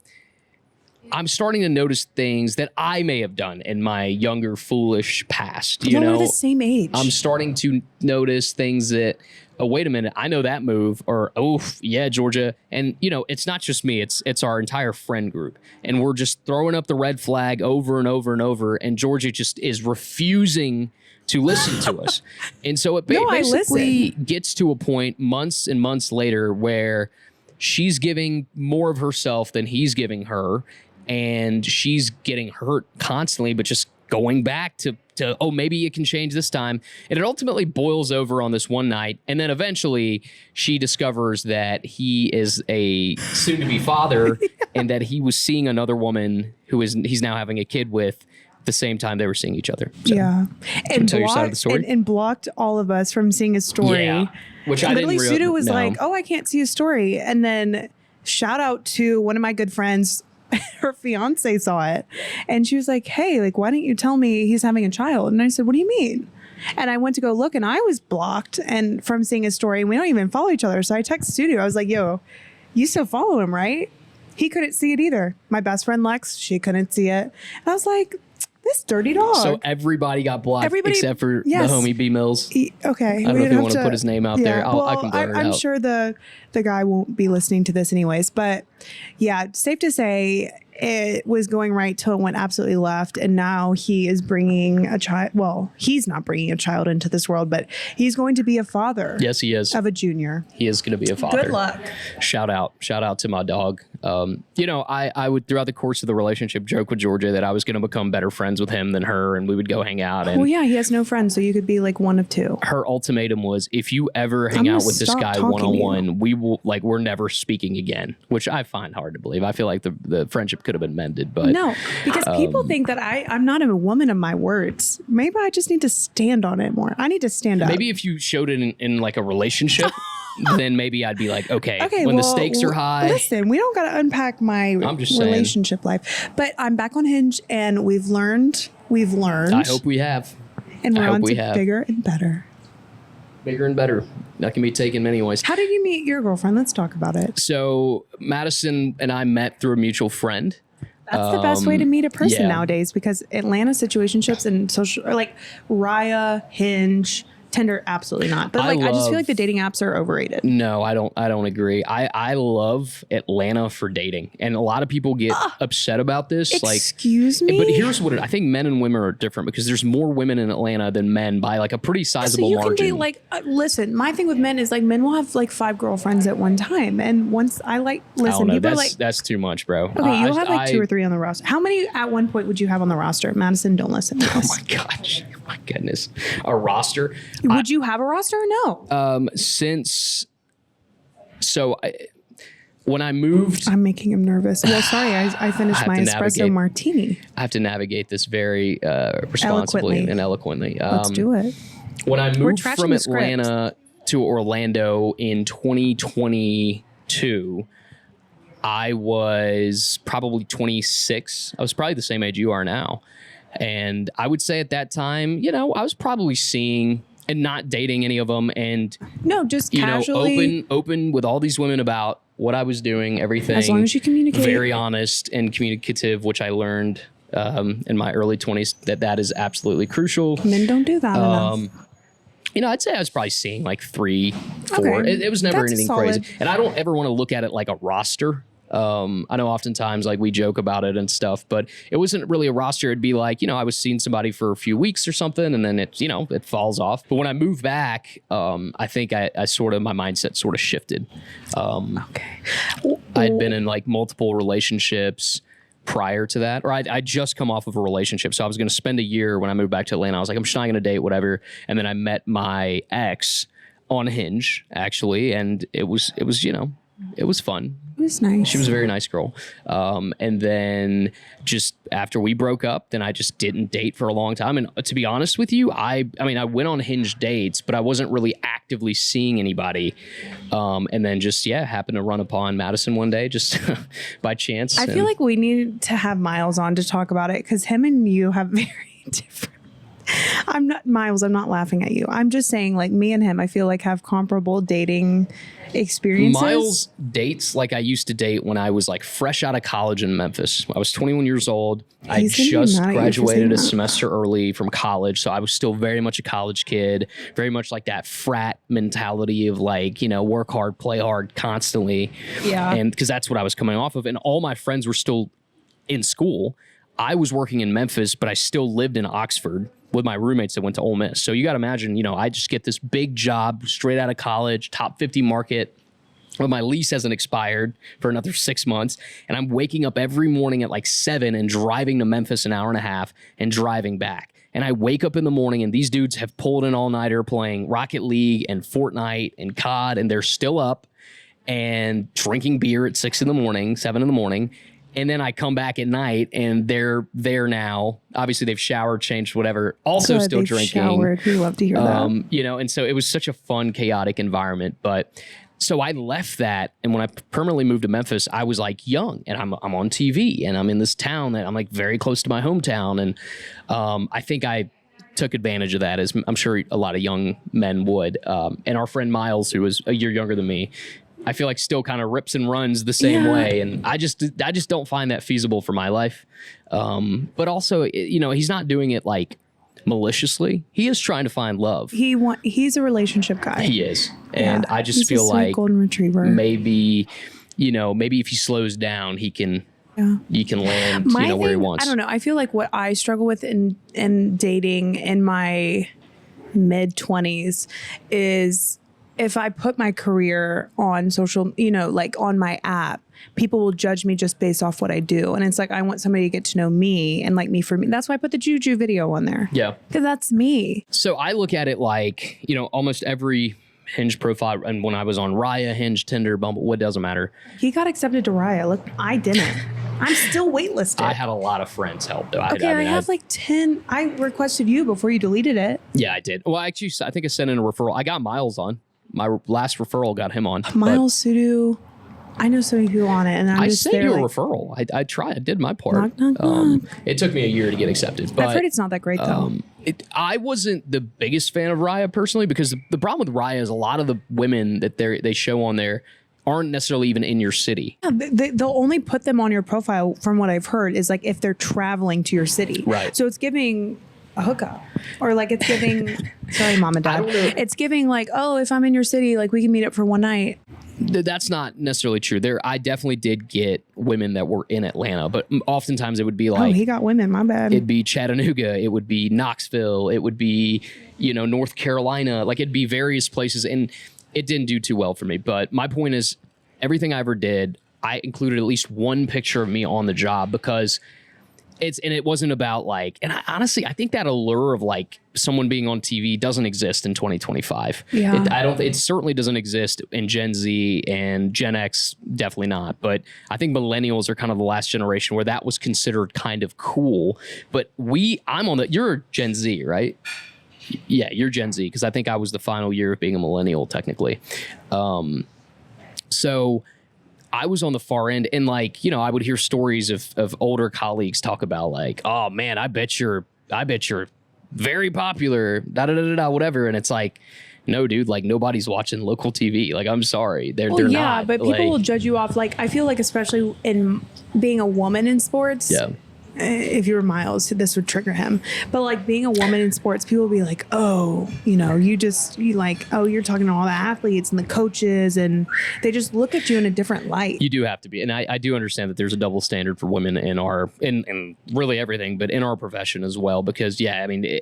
I'm starting to notice things that I may have done in my younger, foolish past. You know, we're the same age. I'm starting to notice things that, oh, wait a minute, I know that move, or, oh, yeah, Georgia. And, you know, it's not just me, it's our entire friend group. And we're just throwing up the red flag over and over and over. And Georgia just is refusing to listen to us. And so it basically gets to a point months and months later where she's giving more of herself than he's giving her. And she's getting hurt constantly, but just going back to oh, maybe it can change this time. And it ultimately boils over on this one night. And then eventually she discovers that he is a soon-to-be father and that he was seeing another woman who he's now having a kid with the same time they were seeing each other. So, yeah. And tell your side of the story? And blocked all of us from seeing his story. Yeah. Which I didn't really. Sudu was like, oh, I can't see his story. And then shout out to one of my good friends, her fiance saw it and she was like, hey, like, why didn't you tell me he's having a child? And I said, what do you mean? And I went to go look and I was blocked and from seeing his story, and we don't even follow each other. So I texted Sudu. I was like, yo, you still follow him, right? He couldn't see it either. My best friend Lex, she couldn't see it. And I was like, this dirty dog. So everybody got blocked except for the homie B Mills. Okay. I don't know if you want to put his name out there. I can blur it out. I'm sure the guy won't be listening to this anyways. But yeah, safe to say it was going right till it went absolutely left. And now he is bringing a child. Well, he's not bringing a child into this world, but he's going to be a father. Yes, he is. Of a junior. He is going to be a father. Good luck. Shout out to my dog. You know, I would throughout the course of the relationship joke with Georgia that I was going to become better friends with him than her, and we would go hang out. And well, yeah, he has no friends, so you could be like one of two. Her ultimatum was, if you ever hang out with this guy one-on-one, we're never speaking again, which I find hard to believe. I feel like the friendship could have been mended, but no, because people think that I'm not a woman of my words. Maybe I just need to stand on it more. I need to stand up. Maybe if you showed it in like a relationship, then maybe I'd be like, okay, when the stakes are high. Listen, we don't got to unpack my relationship life, but I'm back on Hinge and we've learned. I hope we have. And we're on to bigger and better. Bigger and better. That can be taken many ways. How did you meet your girlfriend? Let's talk about it. So Madison and I met through a mutual friend. That's the best way to meet a person nowadays, because Atlanta situationships and social, or like Raya, Hinge, Tinder, absolutely not. But I just feel like the dating apps are overrated. No, I don't agree. I love Atlanta for dating, and a lot of people get upset about this. Excuse me, but here's what I think: men and women are different because there's more women in Atlanta than men by like a pretty sizable margin. So you can date listen. My thing with men is like men will have like 5 girlfriends at one time, and once listen, people that's too much, bro. Okay, you'll have like 2 or 3 on the roster. How many at one point would you have on the roster? Madison, don't listen to this. Oh my gosh, oh my goodness, a roster. Would you have a roster or no? When I moved, I'm making him nervous. Well, sorry, I finished my espresso martini. I have to navigate this very responsibly and eloquently. Let's do it. When I moved from Atlanta to Orlando in 2022, I was probably 26. I was probably the same age you are now. And I would say at that time, you know, I was probably seeing and not dating any of them, and no, just casually open with all these women about what I was doing, everything. As long as you communicate, very honest and communicative, which I learned in my early 20s that is absolutely crucial. Men don't do that enough. You know, I'd say I was probably seeing like 3, 4. Okay. It was never anything crazy, and I don't ever want to look at it like a roster. I know oftentimes like we joke about it and stuff, but it wasn't really a roster. It'd be like, you know, I was seeing somebody for a few weeks or something, and then it, you know, it falls off. But when I moved back, I think I sort of, my mindset sort of shifted. Okay. I'd been in like multiple relationships prior to that, or I'd just come off of a relationship. So I was going to spend a year when I moved back to Atlanta. I was like, I'm just not going to date, whatever. And then I met my ex on Hinge, actually. And it was, you know, It was fun. It was nice. She was a very nice girl. And then just after we broke up, then I just didn't date for a long time. And to be honest with you, I mean, I went on Hinge dates, but I wasn't really actively seeing anybody. And then just, happened to run upon Madison one day just by chance. I feel like we need to have Miles on to talk about it because him and you have very different. I'm not Miles. I'm not laughing at you. I'm just saying, like, me and him, I feel like have comparable dating experiences. Miles dates like I used to date when I was like fresh out of college in Memphis. I was 21 years old. I just graduated a semester early from college. So I was still very much a college kid, very much like that frat mentality of like, you know, work hard, play hard constantly. Yeah. And because that's what I was coming off of. And all my friends were still in school. I was working in Memphis, but I still lived in Oxford with my roommates that went to Ole Miss. So you got to imagine, you know, I just get this big job straight out of college, top 50 market. Well, my lease hasn't expired for another 6 months. And I'm waking up every morning at like 7 and driving to Memphis an hour and a half and driving back. And I wake up in the morning and these dudes have pulled an all-nighter playing Rocket League and Fortnite and COD, and they're still up and drinking beer at 6 in the morning, 7 in the morning. And then I come back at night and they're there now. Obviously, they've showered, changed, whatever. Also Good, still drinking. Showered. We love to hear that. You know, and so it was such a fun, chaotic environment. But so I left that. And when I permanently moved to Memphis, I was like young and I'm on TV and I'm in this town that I'm like very close to my hometown. And I think I took advantage of that, as I'm sure a lot of young men would. And our friend Miles, who was a year younger than me, I feel like still kind of rips and runs the same way. And I just don't find that feasible for my life. But also, you know, he's not doing it like maliciously. He is trying to find love. He's a relationship guy. He is. And I just feel like golden retriever. Maybe, you know, maybe if he slows down, he can land, where he wants. I don't know. I feel like what I struggle with in dating in my mid 20s is, if I put my career on social, you know, like on my app, people will judge me just based off what I do. And it's like, I want somebody to get to know me and like me for me. That's why I put the Juju video on there. Yeah. Because that's me. So I look at it like, you know, almost every Hinge profile. And when I was on Raya, Hinge, Tinder, Bumble, what doesn't matter. He got accepted to Raya. Look, I didn't. I'm still waitlisted. I had a lot of friends help though. I have like 10. I requested you before you deleted it. Yeah, I did. Well, actually, I think I sent in a referral. I got Miles on. My last referral got him on. Miles, Sudu. I know so many people on it, and I sent you a referral. I tried. I did my part. Knock. It took me a year to get accepted. But I've heard it's not that great though. I wasn't the biggest fan of Raya personally, because the problem with Raya is a lot of the women that they show on there aren't necessarily even in your city. Yeah, they'll only put them on your profile, from what I've heard, is like if they're traveling to your city. Right. So it's giving a hookup, or like it's giving sorry mom and dad, it's giving like, oh, if I'm in your city, like we can meet up for one night. That's not necessarily true. I definitely did get women that were in Atlanta, but oftentimes it would be like, oh, he got women, my bad. It'd be Chattanooga, it would be Knoxville, it would be, you know, North Carolina, like it'd be various places, and it didn't do too well for me. But my point is, everything I ever did, I included at least one picture of me on the job, because it wasn't about like, and honestly, I think that allure of like someone being on TV doesn't exist in 2025. Yeah. It certainly doesn't exist in Gen Z, and Gen X definitely not. But I think millennials are kind of the last generation where that was considered kind of cool. But you're Gen Z, right? Yeah, you're Gen Z, because I think I was the final year of being a millennial technically. So I was on the far end, and like, you know, I would hear stories of older colleagues talk about like, oh man, I bet you're very popular, whatever. And it's like, no, dude, like nobody's watching local TV. Like, I'm sorry. They're not. But people will judge you off. Like, I feel like, especially in being a woman in sports. Yeah. If you were Miles, this would trigger him. But like being a woman in sports, people will be like, oh, you know, you're talking to all the athletes and the coaches, and they just look at you in a different light. You do have to be. And I do understand that there's a double standard for women in really everything, but in our profession as well. Because yeah, I mean,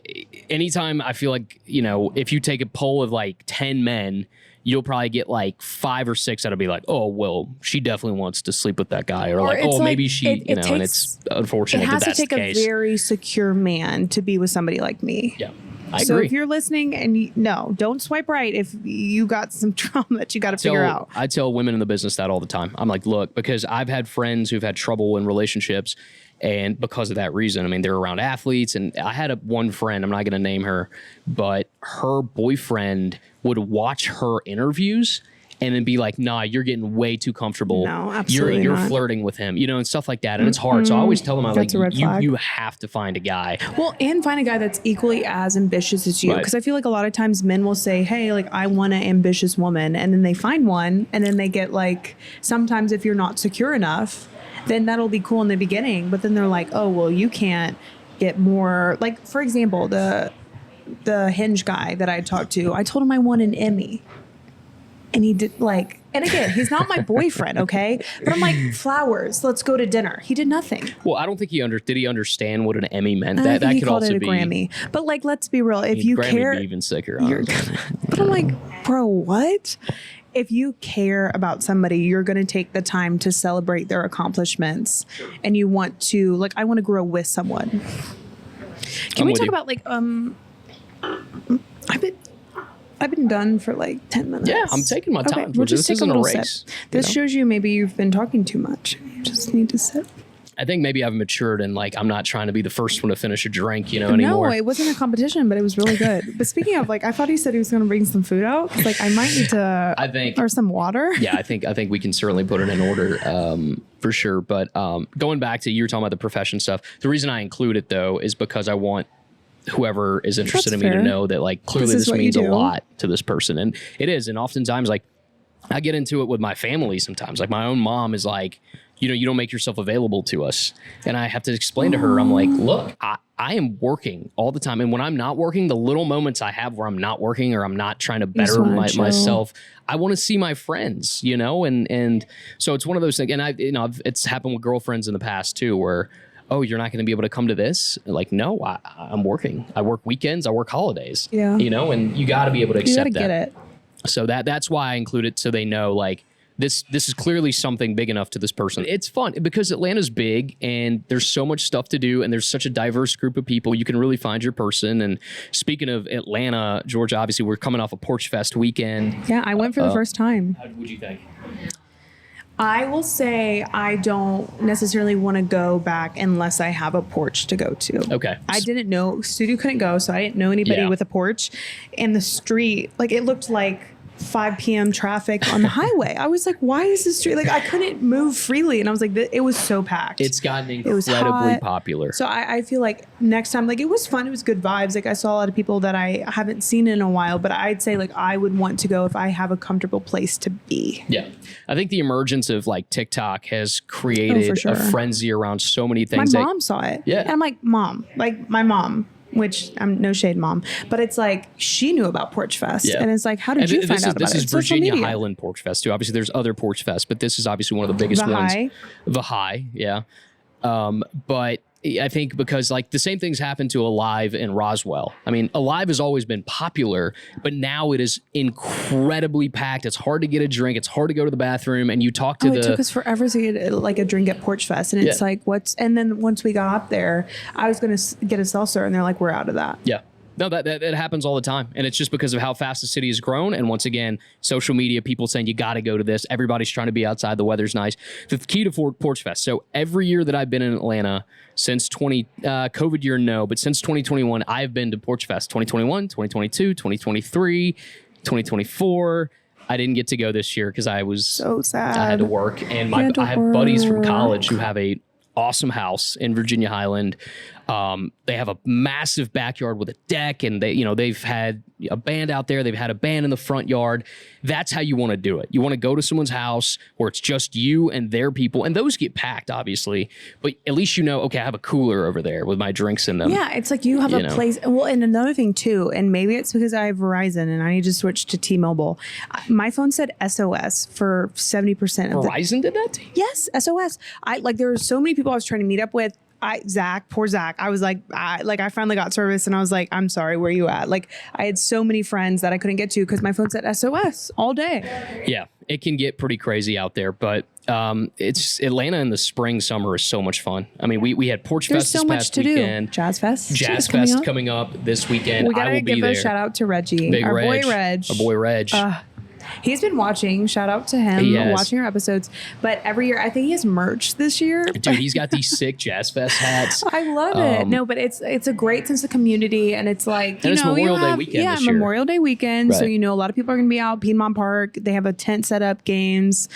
anytime I feel like, you know, if you take a poll of like 10 men, you'll probably get like 5 or 6 that'll be like, oh, well, she definitely wants to sleep with that guy. Or like, oh, like, maybe she, and it's unfortunate it has that that's to take the case. A very secure man to be with somebody like me. Yeah. So if you're listening and no, don't swipe right if you got some trauma that you got to figure out. I tell women in the business that all the time. I'm like, look, because I've had friends who've had trouble in relationships, and because of that reason, I mean, they're around athletes. And I had one friend, I'm not going to name her, but her boyfriend would watch her interviews and then be like, nah, you're getting way too comfortable. No, absolutely You're not. flirting with him, and stuff like that. And it's hard. So I always tell them, I'm like, you have to find a guy. Well, and find a guy that's equally as ambitious as you. Because I feel like a lot of times men will say, hey, like, I want an ambitious woman. And then they find one. And then they get like, sometimes if you're not secure enough, then that'll be cool in the beginning. But then they're like, oh, well, you can't get more. Like, for example, the Hinge guy that I talked to, I told him I won an Emmy. And he did and again, he's not my boyfriend, okay? But I'm like, flowers, let's go to dinner. He did nothing. Well, I don't think did he understand what an Emmy meant? That could also be a Grammy. But like, let's be real. If you Grammy care, would be even sicker. But I'm like, bro, what? If you care about somebody, you're going to take the time to celebrate their accomplishments, and you want to I want to grow with someone. Can we talk about I've been done for 10 minutes. Yeah, I'm taking my time. Okay, we'll just this take a little race. Sip. This shows you maybe you've been talking too much. You just need to sip. I think maybe I've matured and I'm not trying to be the first one to finish a drink, anymore. No, it wasn't a competition, but it was really good. But speaking of, I thought he said he was going to bring some food out. I might need to, or some water. Yeah, I think we can certainly put it in order for sure. But going back to, you were talking about the profession stuff. The reason I include it though is because I want whoever is interested in me to know that clearly this means a lot to this person. And it is. And oftentimes I get into it with my family sometimes. My own mom is like, you don't make yourself available to us. And I have to explain to her, I'm like, look, I am working all the time. And when I'm not working, the little moments I have where I'm not working or I'm not trying to better myself, I want to see my friends, and so it's one of those things. And it's happened with girlfriends in the past too, where, oh, you're not going to be able to come to this? No, I'm working. I work weekends. I work holidays. Yeah. And you got to be able to accept that. Get it. So that's why I include it, so they know this is clearly something big enough to this person. It's fun because Atlanta's big and there's so much stuff to do and there's such a diverse group of people. You can really find your person. And speaking of Atlanta, Georgia, obviously we're coming off a Porch Fest weekend. Yeah, I went for the first time. What would you think? I will say I don't necessarily want to go back unless I have a porch to go to. Okay. I didn't know, Sudu couldn't go, so I didn't know anybody with a porch. And the street, it looked like 5 p.m. traffic on the highway. I was like, why is this street? I couldn't move freely. And I was like, it was so packed. It's gotten incredibly popular. So I feel like next time, it was fun. It was good vibes. I saw a lot of people that I haven't seen in a while, but I'd say I would want to go if I have a comfortable place to be. Yeah. I think the emergence of TikTok has created a frenzy around so many things. My mom saw it. Yeah. And I'm like, Mom, my mom, which I'm no shade mom, but it's she knew about Porch Fest. Yeah. And it's how did you find out about it? This is Virginia Highland Porch Fest too. Obviously there's other Porch Fest, but this is obviously one of the biggest ones. The High. Yeah. But I think because the same things happened to Alive in Roswell. I mean, Alive has always been popular, but now it is incredibly packed. It's hard to get a drink. It's hard to go to the bathroom. And you talk to it took us forever to get a drink at Porch Fest. And it's and then once we got up there, I was going to get a seltzer and they're like, we're out of that. Yeah. No, that happens all the time. And it's just because of how fast the city has grown. And once again, social media, people saying you got to go to this. Everybody's trying to be outside. The weather's nice. The key to Porch Fest. So every year that I've been in Atlanta since COVID year, no, but since 2021, I've been to Porch Fest 2021, 2022, 2023, 2024. I didn't get to go this year because I was so sad. I had to work. And I have buddies from college who have a awesome house in Virginia Highland. They have a massive backyard with a deck, and they've had a band out there. They've had a band in the front yard. That's how you want to do it. You want to go to someone's house where it's just you and their people, and those get packed, obviously. But at least okay, I have a cooler over there with my drinks in them. Yeah, it's you have a place. Well, and another thing too, and maybe it's because I have Verizon and I need to switch to T-Mobile. My phone said SOS for 70% of Verizon did that? Yes, SOS. There were so many people I was trying to meet up with Poor Zach. I was like, I finally got service and I was like, I'm sorry, where you at? Like, I had so many friends that I couldn't get to because my phone said SOS all day. Yeah, it can get pretty crazy out there, but it's Atlanta in the spring, summer is so much fun. I mean, we had Porch Fest this past weekend. Jazz Fest. Jazz Fest coming up this weekend. We gotta give a shout out to Reggie. Our boy Reg. He's been watching. Shout out to him. Watching our episodes. But every year, I think he has merch this year. Dude, he's got these sick Jazz Fest hats. I love it. No, but it's a great sense of community, and it's like it's Memorial Day weekend this year. Memorial Day weekend. Right. So a lot of people are going to be out. Piedmont Park. They have a tent set up, games,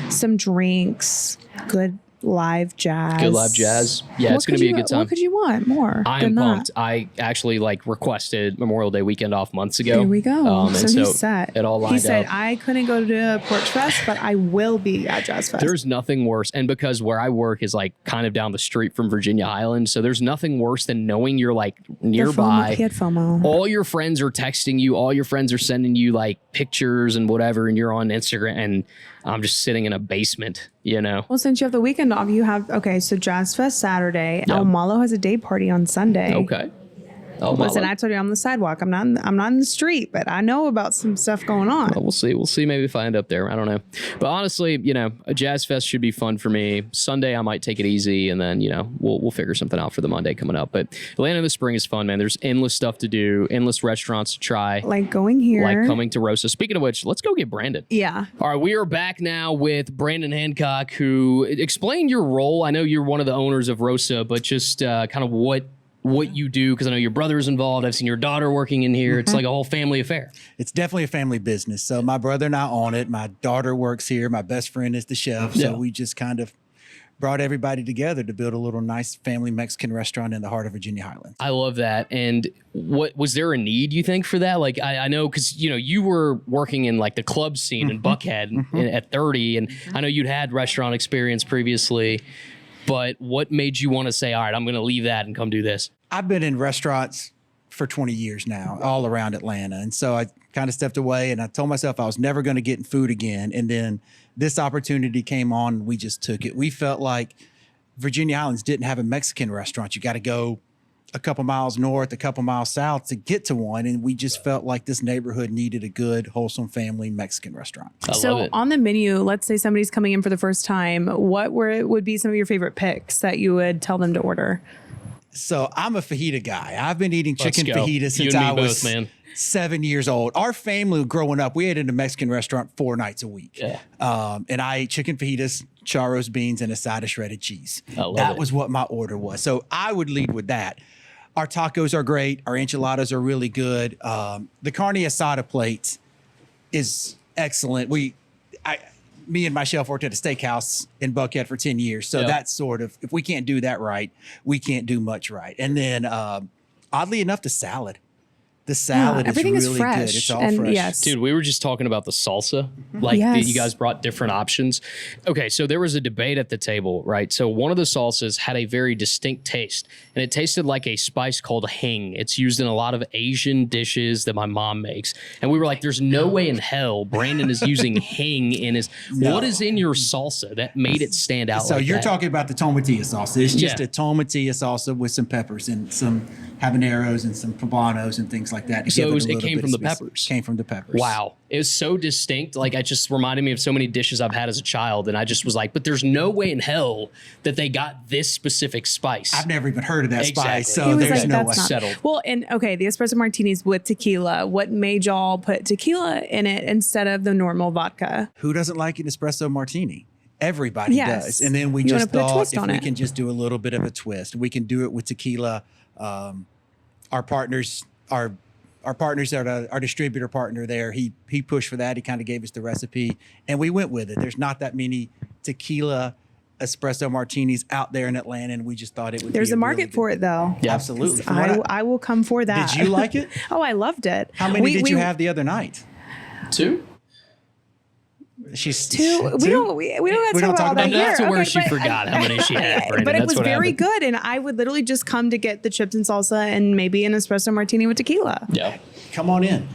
some drinks, good live jazz. Yeah, it's going to be a good time. What could you want more? I am pumped. I actually requested Memorial Day weekend off months ago. There we go. So he's set. It all lined up. He said, I couldn't go to Porch Fest, but I will be at Jazz Fest. There's nothing worse. And because where I work is kind of down the street from Virginia Highland, so there's nothing worse than knowing you're nearby. He had FOMO. All your friends are texting you. All your friends are sending you pictures and whatever, and you're on Instagram, and I'm just sitting in a basement, Well, since you have the weekend off, you have, so Jazz Fest Saturday. Yep. El Malo has a day party on Sunday. Okay. Listen, I told you I'm on the sidewalk. I'm not in the street, but I know about some stuff going on. Well, we'll see. We'll see maybe if I end up there. I don't know. But honestly, a Jazz Fest should be fun for me. Sunday, I might take it easy, and then, we'll figure something out for the Monday coming up. But Atlanta in the spring is fun, man. There's endless stuff to do, endless restaurants to try. Like going here. Like coming to Rosa. Speaking of which, let's go get Brandon. Yeah. All right, we are back now with Brandon Hancock, who explain your role. I know you're one of the owners of Rosa, but just kind of what you do, because I know your brother is involved. I've seen your daughter working in here. It's like a whole family affair. It's definitely a family business. So my brother and I own it. My daughter works here. My best friend is the chef. So we just kind of brought everybody together to build a little nice family Mexican restaurant in the heart of Virginia Highlands. I love that. And what was there a need, you think, for that? I know because you were working in the club scene in Buckhead at 30, and I know you'd had restaurant experience previously. But what made you want to say, all right, I'm going to leave that and come do this? I've been in restaurants for 20 years now, all around Atlanta. And so I kind of stepped away, and I told myself I was never going to get in food again. And then this opportunity came on, and we just took it. We felt like Virginia Highlands didn't have a Mexican restaurant. You got to go a couple miles north, a couple miles south to get to one. And we just felt like this neighborhood needed a good, wholesome family Mexican restaurant. So on the menu, let's say somebody's coming in for the first time. What would be some of your favorite picks that you would tell them to order? So I'm a fajita guy. I've been eating chicken fajita since I was 7 years old. Our family growing up, we ate in a Mexican restaurant 4 nights a week. Yeah. And I ate chicken fajitas, charros beans, and a side of shredded cheese. That was what my order was. So I would lead with that. Our tacos are great. Our enchiladas are really good. The carne asada plate is excellent. Me and my chef worked at a steakhouse in Buckhead for 10 years. So that's sort of, if we can't do that right, we can't do much right. And then oddly enough, the salad. The salad is really fresh. Good. It's all fresh. Yes. Dude, we were just talking about the salsa. You guys brought different options. Okay, so there was a debate at the table, right? So one of the salsas had a very distinct taste, and it tasted like a spice called Hinge. It's used in a lot of Asian dishes that my mom makes. And we were like, there's no way in hell Brandon is using Hinge in his... No. What is in your salsa that made it stand out so you're talking about the tomatilla salsa. It's just a tomatilla salsa with some peppers and some habaneros and some poblanos and things like that. So it came from the peppers. Came from the peppers. Wow. It was so distinct. It just reminded me of so many dishes I've had as a child. And I just was like, but there's no way in hell that they got this specific spice. I've never even heard of that spice. So there's no way. Settled. Well, and the espresso martinis with tequila, what made y'all put tequila in it instead of the normal vodka? Who doesn't like an espresso martini? Everybody does. And then we just thought if we can just do a little bit of a twist, we can do it with tequila. Our partners are our distributor partner there. He pushed for that. He kind of gave us the recipe, and we went with it. There's not that many tequila espresso martinis out there in Atlanta, and we just thought it would. There's be a market for it, though. Yeah, absolutely. I will come for that. Did you like it? Oh, I loved it. How many did you have the other night? 2. She's two. We don't have to talk about that here. That's where she forgot how many she had. Brandon. But it was very good, and I would literally just come to get the chips and salsa and maybe an espresso martini with tequila. Yeah. come on in.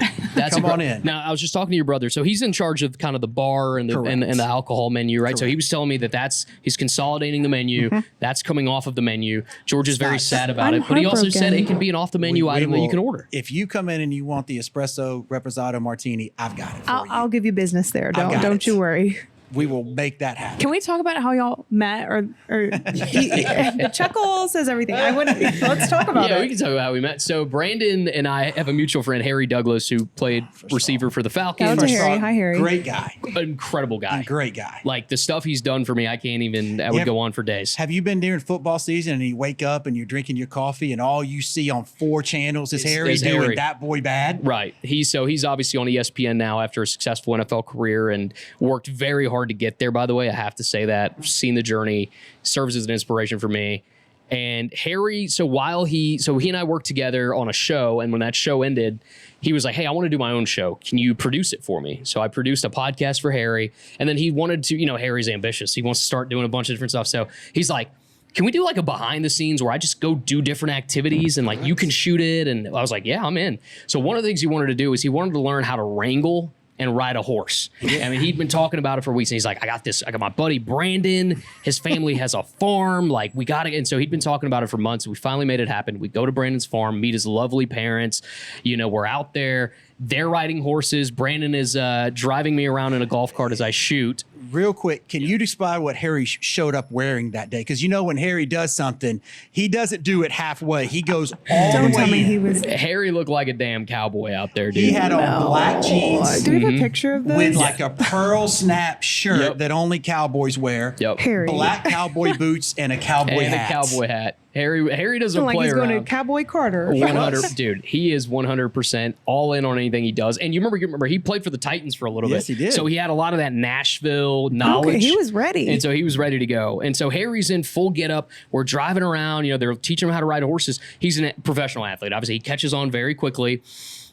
Come on in. Now, I was just talking to your brother. So he's in charge of kind of the bar and the alcohol menu, right? Correct. So he was telling me that he's consolidating the menu. That's coming off of the menu. George is very sad about it, but he also said it can be an off the menu item that you can order. If you come in and you want the espresso reposado martini, I've got it for you. I'll give you business there. Don't you worry. We will make that happen. Can we talk about how y'all met? Or the chuckle says everything. Let's talk about it. Yeah, we can talk about how we met. So Brandon and I have a mutual friend, Harry Douglas, who played receiver for the Falcons. Hi, Harry. Great guy. Incredible guy. Great guy. Like the stuff he's done for me, I would go on for days. Have you been during football season and you wake up and you're drinking your coffee and all you see on 4 channels is Harry doing That Boy Bad? Right. He's obviously on ESPN now after a successful NFL career and worked very hard to get there, by the way. I have to say that. I've seen the journey, serves as an inspiration for me. And Harry, he and I worked together on a show, and when that show ended, he was like, hey, I want to do my own show. Can you produce it for me? So I produced a podcast for Harry, and then he wanted to, Harry's ambitious. He wants to start doing a bunch of different stuff. So he's like, can we do like a behind the scenes where I just go do different activities and like you can shoot it? And I was like, yeah, I'm in. So one of the things he wanted to do is he wanted to learn how to wrangle and ride a horse. I mean, he'd been talking about it for weeks, and he's like, I got my buddy Brandon, his family has a farm, like we got it. And so he'd been talking about it for months. We finally made it happen. We go to Brandon's farm, meet his lovely parents. We're out there. They're riding horses. Brandon is driving me around in a golf cart as I shoot. Real quick, can you describe what Harry showed up wearing that day? Because when Harry does something, he doesn't do it halfway. He goes all the way. Don't tell me Harry looked like a damn cowboy out there, dude. He had on black jeans. Do we have a picture of this? With like a pearl snap shirt that only cowboys wear. Yep. Harry. Black cowboy boots and a cowboy hat. Harry doesn't play he's around. Going to Cowboy Carter. 100, dude. He is 100% all in on anything he does. And you remember he played for the Titans for a little bit. Yes, he did. So he had a lot of that Nashville knowledge. Okay, he was ready. And so he was ready to go. And so Harry's in full getup. We're driving around. They're teaching him how to ride horses. He's a professional athlete. Obviously, he catches on very quickly.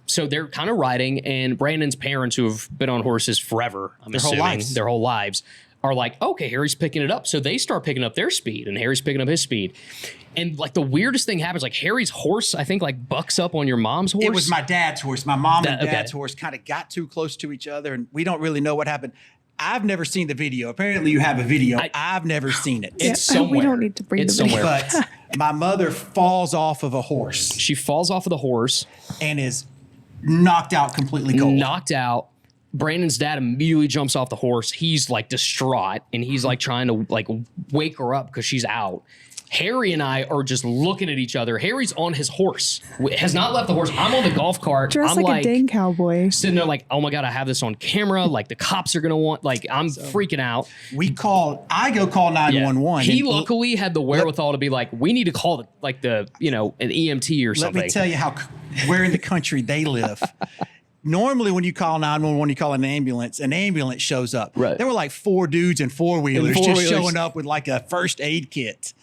So they're kind of riding. And Brandon's parents, who have been on horses forever, their whole lives, are like, okay, Harry's picking it up. So they start picking up their speed, and Harry's picking up his speed. And like the weirdest thing happens, like Harry's horse, I think like bucks up on your mom's horse. It was my dad's horse. My mom and dad's horse kind of got too close to each other, and we don't really know what happened. I've never seen the video. Apparently you have a video. I've never seen it. It's somewhere. We don't need to bring the video. But my mother falls off of a horse. She falls off of the horse. And is knocked out completely cold. Knocked out. Brandon's dad immediately jumps off the horse. He's like distraught, and he's like trying to like wake her up because she's out. Harry and I are just looking at each other. Harry's on his horse, has not left the horse. I'm on the golf cart. Dressed like a dang cowboy. Sitting there like, oh my God, I have this on camera. Like the cops are going to want, like I'm freaking out. I go call 911. He luckily had the wherewithal to be like, we need to call an EMT or something. Let me tell you where in the country they live. Normally, when you call 911, you call an ambulance shows up. Right. There were like 4 dudes and 4-wheelers just showing up with like a first aid kit.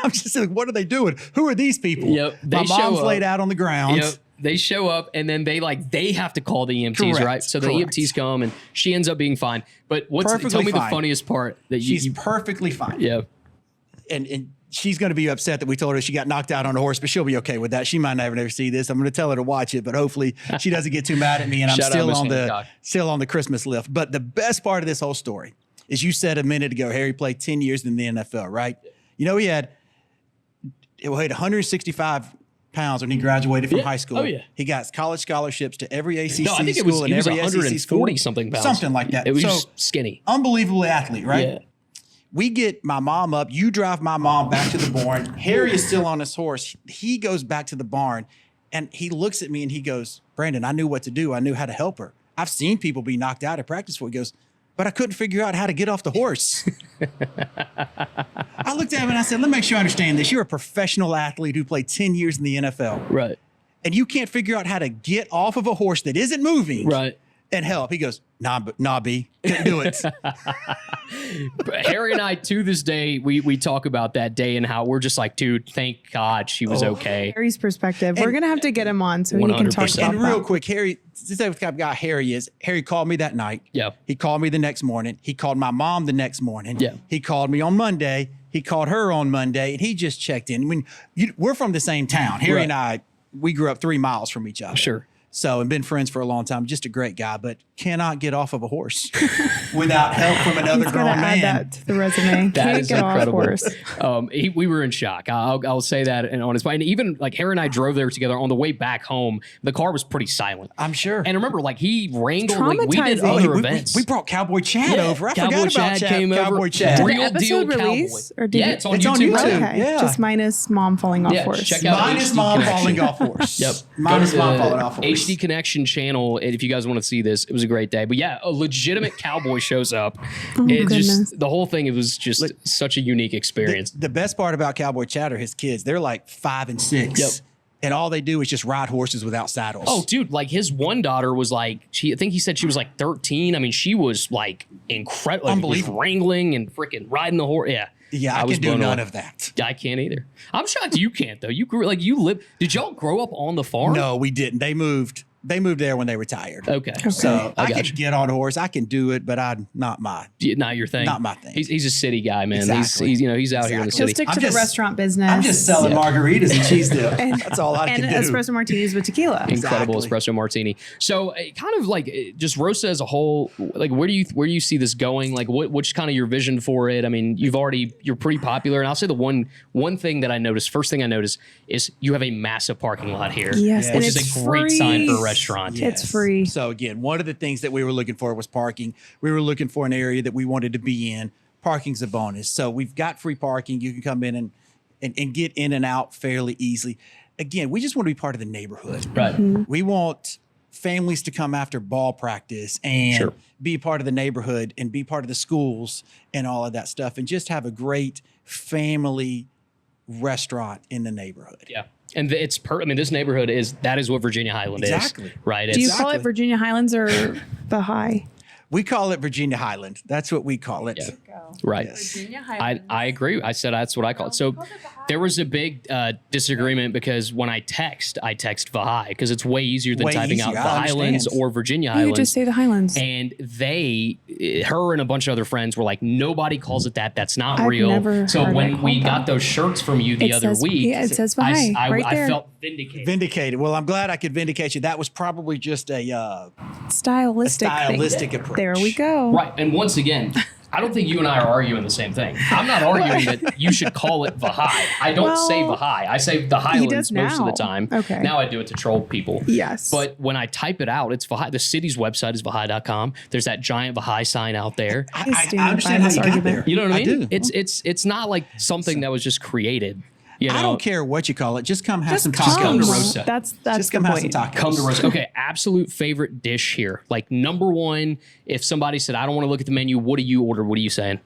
I'm just like, what are they doing? Who are these people? Yep. My mom's laid out on the ground. Yep. They show up, and then they have to call the EMTs, Correct. right? So the EMTs come, and she ends up being fine. But tell me the funniest part that she's perfectly fine. Yeah. And she's going to be upset that we told her she got knocked out on a horse, but she'll be okay with that. She might never see this. I'm going to tell her to watch it, but hopefully she doesn't get too mad at me, and I'm still on the Christmas lift. But the best part of this whole story is you said a minute ago, Harry played 10 years in the NFL, right? He weighed 165 pounds when he graduated from high school. Oh, yeah. He got college scholarships to every ACC I think school and every 140 SEC school. something pounds. Something like that. It was just skinny. Unbelievable athlete, right? Yeah. We get my mom up. You drive my mom back to the barn. Harry is still on his horse. He goes back to the barn, and he looks at me, and he goes, Brandon, I knew what to do. I knew how to help her. I've seen people be knocked out at practice before. He goes, but I couldn't figure out how to get off the horse. I looked at him, and I said, let me make sure I understand this. You're a professional athlete who played 10 years in the NFL. Right. And you can't figure out how to get off of a horse that isn't moving. Right. And help. He goes, nah, B, couldn't do it. Harry and I, to this day, we talk about that day and how we're just like, dude, thank God she was okay. Harry's perspective. We're going to have to get him on so 100%. He can talk about And real quick, Harry, this is the type of guy Harry is. Harry called me that night. Yeah. He called me the next morning. He called my mom the next morning. Yeah. He called me on Monday. He called her on Monday, and he just checked in. I mean, we're from the same town. Harry and I, we grew up 3 miles from each other. Sure. So, and been friends for a long time. Just a great guy, but cannot get off of a horse without help from another grown man. Add that to the resume. That is incredible. We were in shock. I'll say that. And on his and even like Harry and I drove there together on the way back home. The car was pretty silent. I'm sure. And remember, like he wrangled. Like, we did other events. We brought Cowboy Chad over. I forgot about Cowboy Chad. Did the episode release? Or did it's on YouTube. Okay. Yeah. Just minus mom falling off horse. Check out minus mom falling off horse. Yep. Minus mom falling off horse. HD Connection channel. And if you guys want to see this, it was a great day. But yeah, a legitimate cowboy shows up. Just the whole thing. It was just such a unique experience. The best part about Cowboy Chad are his kids. They're like 5 and 6. Yep. And all they do is just ride horses without saddles. Oh, dude, like his one daughter was like, I think he said she was like 13. I mean, she was like incredible. Unbelievable. Like, wrangling and freaking riding the horse. Yeah. Yeah, I can do none of that. I can't either. I'm shocked you can't, though. You grew, like, did y'all grow up on the farm? No, we didn't. They moved there when they retired. Okay. So I can get on a horse. I can do it, but not your thing. Not my thing. He's a city guy, man. Exactly. He's out here in the city. He'll stick to the restaurant business. I'm just selling margaritas and cheese dip. That's all I can do. And espresso martinis with tequila. Incredible espresso martini. So kind of like just Rosa as a whole, like where do you see this going? Like what's kind of your vision for it? I mean, you're pretty popular. And I'll say the one thing that I noticed, first thing I noticed is you have a massive parking lot here. Yes. Which is a great sign for a restaurant. Yes. It's free. So again, one of the things that we were looking for was parking. We were looking for an area that we wanted to be in. Parking's a bonus. So we've got free parking. You can come in and get in and out fairly easily. Again, we just want to be part of the neighborhood. Right. Mm-hmm. We want families to come after ball practice and be part of the neighborhood and be part of the schools and all of that stuff and just have a great family restaurant in the neighborhood. Yeah. And it's this neighborhood is what Virginia Highland is. Right. Do you call it Virginia Highlands or the High? We call it Virginia Highland. That's what we call it. Yeah. Right. Yes. Virginia Highlands. I agree. I said that's what I call it. So there was a big disagreement because when I text Vahai because it's way easier than typing out the Highlands or Virginia Highlands. You just say the Highlands. And her and a bunch of other friends were like, nobody calls it that. That's not I've real. Never so heard when we got those shirts from you the other week, it says Vahai right there. I felt vindicated. Vindicated. Well, I'm glad I could vindicate you. That was probably just a stylistic approach. There we go. Right. And once again, I don't think you and I are arguing the same thing. I'm not arguing that you should call it Vahai. I don't say Vahai. I say the Highlands most of the time. Okay. Now I do it to troll people. Yes. But when I type it out, it's Vahai. The city's website is Vahai.com. There's that giant Vahai sign out there. I understand how you got there. You know what I mean? do. It's not like something that was just created. You know? I don't care what you call it. Just come have some tacos. Just come to Rosa. That's just come have some tacos. Come to Rosa. Okay, absolute favorite dish here. Like number one, if somebody said, I don't want to look at the menu, what do you order? What are you saying?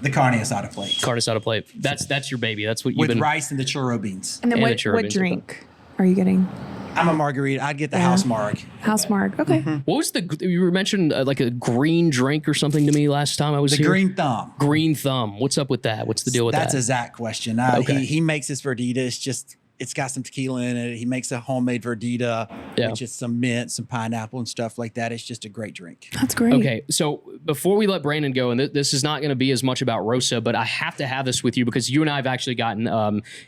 The carne asada plate. Carne asada plate. That's your baby. That's what you've been. With rice and the churro beans. And then what drink are you getting? I'm a margarita. I'd get the house marg. House marg. Okay. Mm-hmm. What was you mentioned like a green drink or something to me last time I was here? The green thumb. Green thumb. What's up with that? What's the deal with that? That's a Zach question. He makes this verdita. It's got some tequila in it. He makes a homemade verdita, which is some mint, some pineapple and stuff like that. It's just a great drink. That's great. Okay, so before we let Brandon go, and this is not going to be as much about Rosa, but I have to have this with you because you and I have actually gotten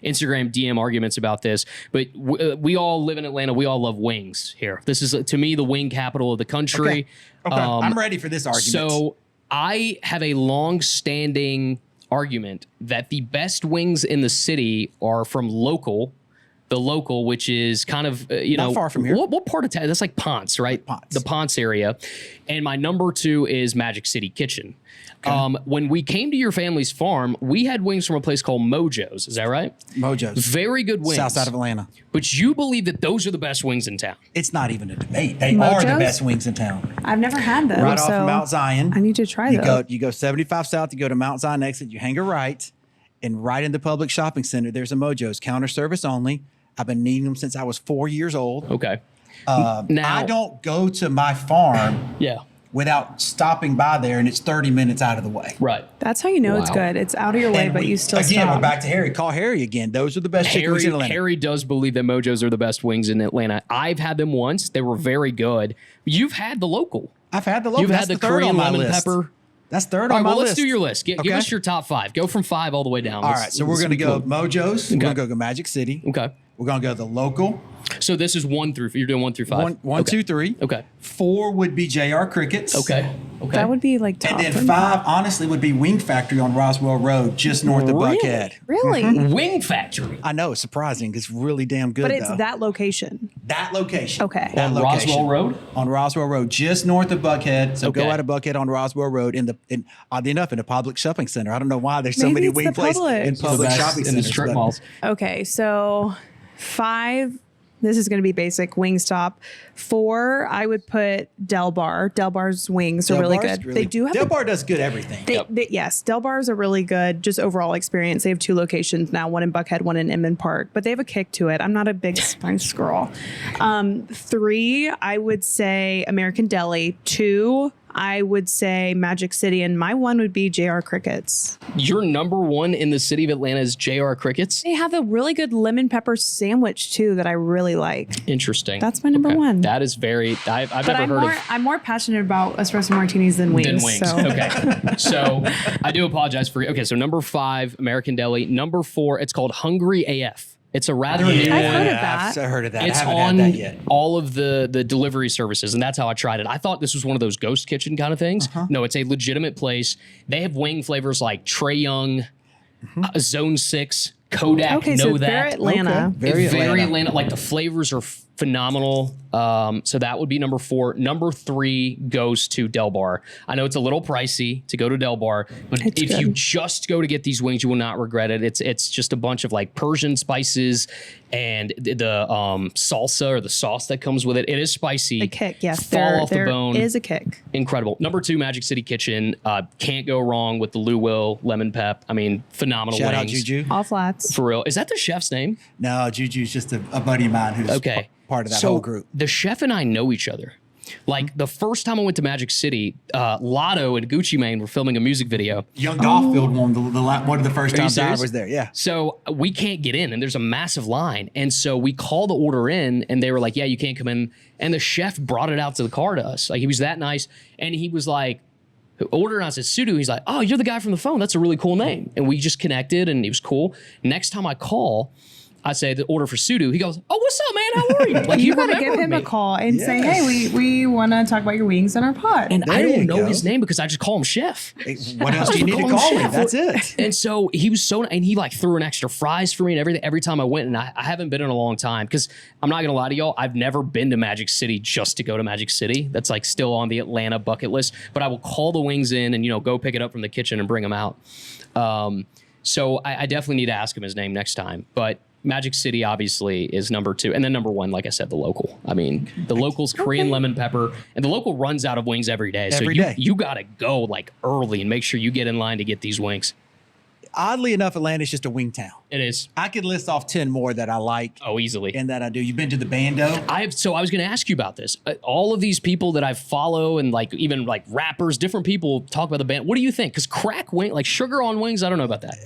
Instagram DM arguments about this. But we all live in Atlanta. We all love wings here. This is, to me, the wing capital of the country. Okay. I'm ready for this argument. So I have a long-standing argument that the best wings in the city are from the local, which is kind of, not far from here. What part of town? That's like Ponce, right? Ponce. The Ponce area. And my number 2 is Magic City Kitchen. Okay. When we came to your family's farm, we had wings from a place called Mojo's. Is that right? Mojo's. Very good wings. South side of Atlanta. But you believe that those are the best wings in town. It's not even a debate. They are the best wings in town. I've never had them. Right off of Mount Zion. I need to try those. You go 75 south, you go to Mount Zion exit, you hang a right, and right in the public shopping center, there's a Mojo's. Counter service only. I've been needing them since I was 4 years old. Okay. Now I don't go to my farm without stopping by there, and it's 30 minutes out of the way. Right. That's how you know it's good. It's out of your way, but you still Again, stop. we're back to Harry. Call Harry again. Those are the best chicken wings in Atlanta. Harry does believe that Mojo's are the best wings in Atlanta. I've had them once. They were very good. You've had the local. I've had the local. You've had the Korean lemon pepper. That's third on my list. Let's do your list. Give us your top 5. Go from 5 all the way down. All right, so we're going to go Mojo's. We're going to go Magic City. Okay. We're going to go the local. So this is you're doing 1 through 5? One, okay. 2, 3. Okay. 4 would be JR Crickets. Okay. That would be like top. And then 5, honestly, would be Wing Factory on Roswell Road, just north of Buckhead. Really? Wing Factory. I know, it's surprising. It's really damn good, but it's that location. That location. Okay. That on location. Roswell Road? On Roswell Road, just north of Buckhead. So go out of Buckhead on Roswell Road, oddly enough, in a public shopping center. I don't know why there's so many wing places in public shopping centers. In the strip malls. Okay, so 5... This is going to be basic Wingstop. 4, I would put Del Bar. Del Bar's wings are really good. They do have Del Bar does good everything. Yes, Del Bars are really good. Just overall experience. They have 2 locations now, one in Buckhead, one in Inman Park, but they have a kick to it. I'm not a big spice girl. 3, I would say American Deli. 2, I would say Magic City, and my 1 would be JR Crickets. Your number 1 in the city of Atlanta is JR Crickets? They have a really good lemon pepper sandwich too that I really like. Interesting. That's my number 1. That is very. I've never heard of. I'm more passionate about espresso martinis than wings. So. Okay. So I do apologize for. Okay. So number 5, American Deli. Number 4, it's called Hungry AF. It's a rather new one. I've heard of that. I've heard of that. It's I haven't had that yet. all of the delivery services, and that's how I tried it. I thought this was one of those ghost kitchen kind of things. No, it's a legitimate place. They have wing flavors like Trey Young, Zone 6, Kodak. Okay, so they're Atlanta. Okay. Very Atlanta. Like the flavors are phenomenal. So that would be number 4. Number 3 goes to Del Bar. I know it's a little pricey to go to Del Bar, but if you just go to get these wings, you will not regret it. It's just a bunch of like Persian spices and the salsa or the sauce that comes with it. It is spicy. The kick, yes. Fall off the bone. There is a kick. Incredible. Number 2, Magic City Kitchen. Can't go wrong with the Lou Will lemon pep. I mean, phenomenal Shout wings. out Juju. All flats. For real. Is that the chef's name? No, Juju's just a buddy of mine who's part of that whole group. The chef and I know each other. Like the first time I went to Magic City, Lotto and Gucci Mane were filming a music video. Young Golffield won one of the first times I was there. Yeah. So we can't get in, and there's a massive line. And so we call the order in, and they were like, "Yeah, you can't come in." And the chef brought it out to the car to us. Like he was that nice, and he was like, "Order." And I said, "Sudu." He's like, "Oh, you're the guy from the phone. That's a really cool name." And we just connected, and he was cool. Next time I call, I say the order for Sudu. He goes, "Oh, what's up, man? How are you?" Like you got to give him a call and say, "Hey, we want to talk about your wings in our pot." And I don't know his name because I just call him Chef. What else do you need to call him? That's it. And so he was and he like threw in extra fries for me and everything every time I went. And I haven't been in a long time because I'm not gonna lie to y'all, I've never been to Magic City just to go to Magic City. That's like still on the Atlanta bucket list. But I will call the wings in and go pick it up from the kitchen and bring them out. So I definitely need to ask him his name next time. But Magic City obviously is number 2. And then number 1, like I said, the local. I mean, the local's Korean lemon pepper, and the local runs out of wings every day. So you got to go like early and make sure you get in line to get these wings. Oddly enough, Atlanta's just a wing town. It is. I could list off 10 more that I like. Oh, easily. And that I do. You've been to the Bando? So I was going to ask you about this. All of these people that I follow and like even like rappers, different people talk about the Bando. What do you think? Because crack wing, like sugar on wings, I don't know about that.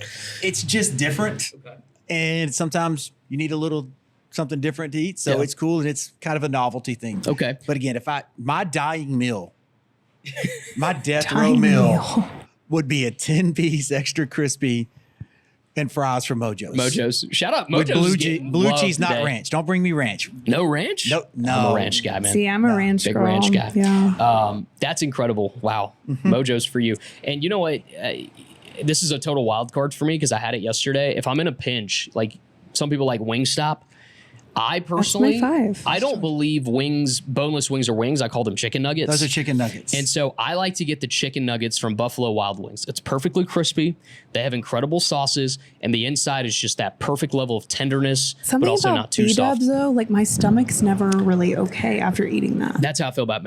It's just different. Okay. And sometimes you need a little something different to eat. So it's cool. And it's kind of a novelty thing. Okay. But again, my dying meal, my death row meal would be a 10-piece extra crispy and fries from Mojo's. Mojo's. Shout out Mojo's. With blue cheese, not ranch. Don't bring me ranch. No ranch? No. I'm a ranch guy, man. See, I'm a ranch big girl. ranch guy. Yeah. That's incredible. Wow. Mojo's for you. And you know what? This is a total wild card for me because I had it yesterday. If I'm in a pinch, like some people like Wingstop, I personally, That's my 5. I don't believe boneless wings are wings. I call them chicken nuggets. Those are chicken nuggets. And so I like to get the chicken nuggets from Buffalo Wild Wings. It's perfectly crispy. They have incredible sauces, and the inside is just that perfect level of tenderness, but also not too soft. B-dubs though, like my stomach's never really okay after eating that. That's how I feel about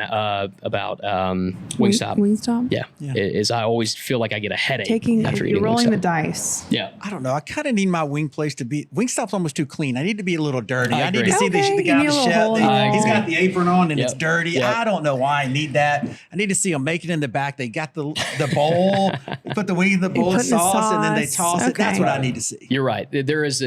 Wingstop. Wingstop? Yeah. Is I always feel like I get a headache after eating You're rolling Wingstop. the dice. Yeah. I don't know. I kind of need my wing place to be. Wingstop's almost too clean. I need to be a little dirty. I need to see the guy on the shelf. He's got the apron on and it's dirty. I don't know why I need that. I need to see them make it in the back. They got the bowl, put the wing in the bowl of sauce, and then they toss it. That's what I need to see. You're right. There's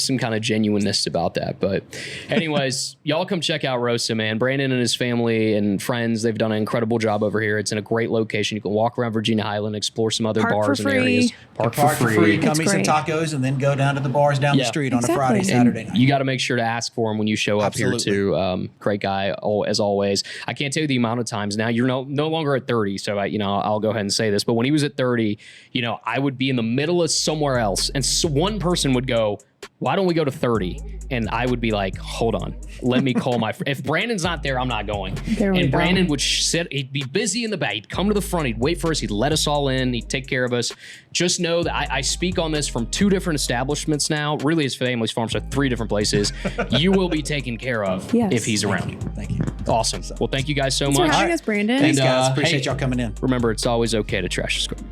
some kind of genuineness about that. But anyways, y'all come check out Rosa, man. Brandon and his family and friends, they've done an incredible job over here. It's in a great location. You can walk around Virginia Highland, explore some other bars and areas. Park for free. Come eat some tacos and then go down to the bars down the street on a Friday, Saturday night. You got to make sure to ask for him when you show up here too. Great guy, as always. I can't tell you the amount of times now. You're no longer at 30, so I'll go ahead and say this. But when he was at 30, I would be in the middle of somewhere else, and so one person would go, "Why don't we go to 30?" And I would be like, "Hold on, let me call my friend. If Brandon's not there, I'm not going." And Brandon would sit, he'd be busy in the back. He'd come to the front, he'd wait for us, he'd let us all in, he'd take care of us. Just know that I speak on this from 2 different establishments now, really his family's farm, so 3 different places. You will be taken care of if he's around. Thank you. Awesome. Well, thank you guys so much. Thanks for having us, Brandon. Thanks, guys. Appreciate y'all coming in. Remember, it's always okay to trash the script.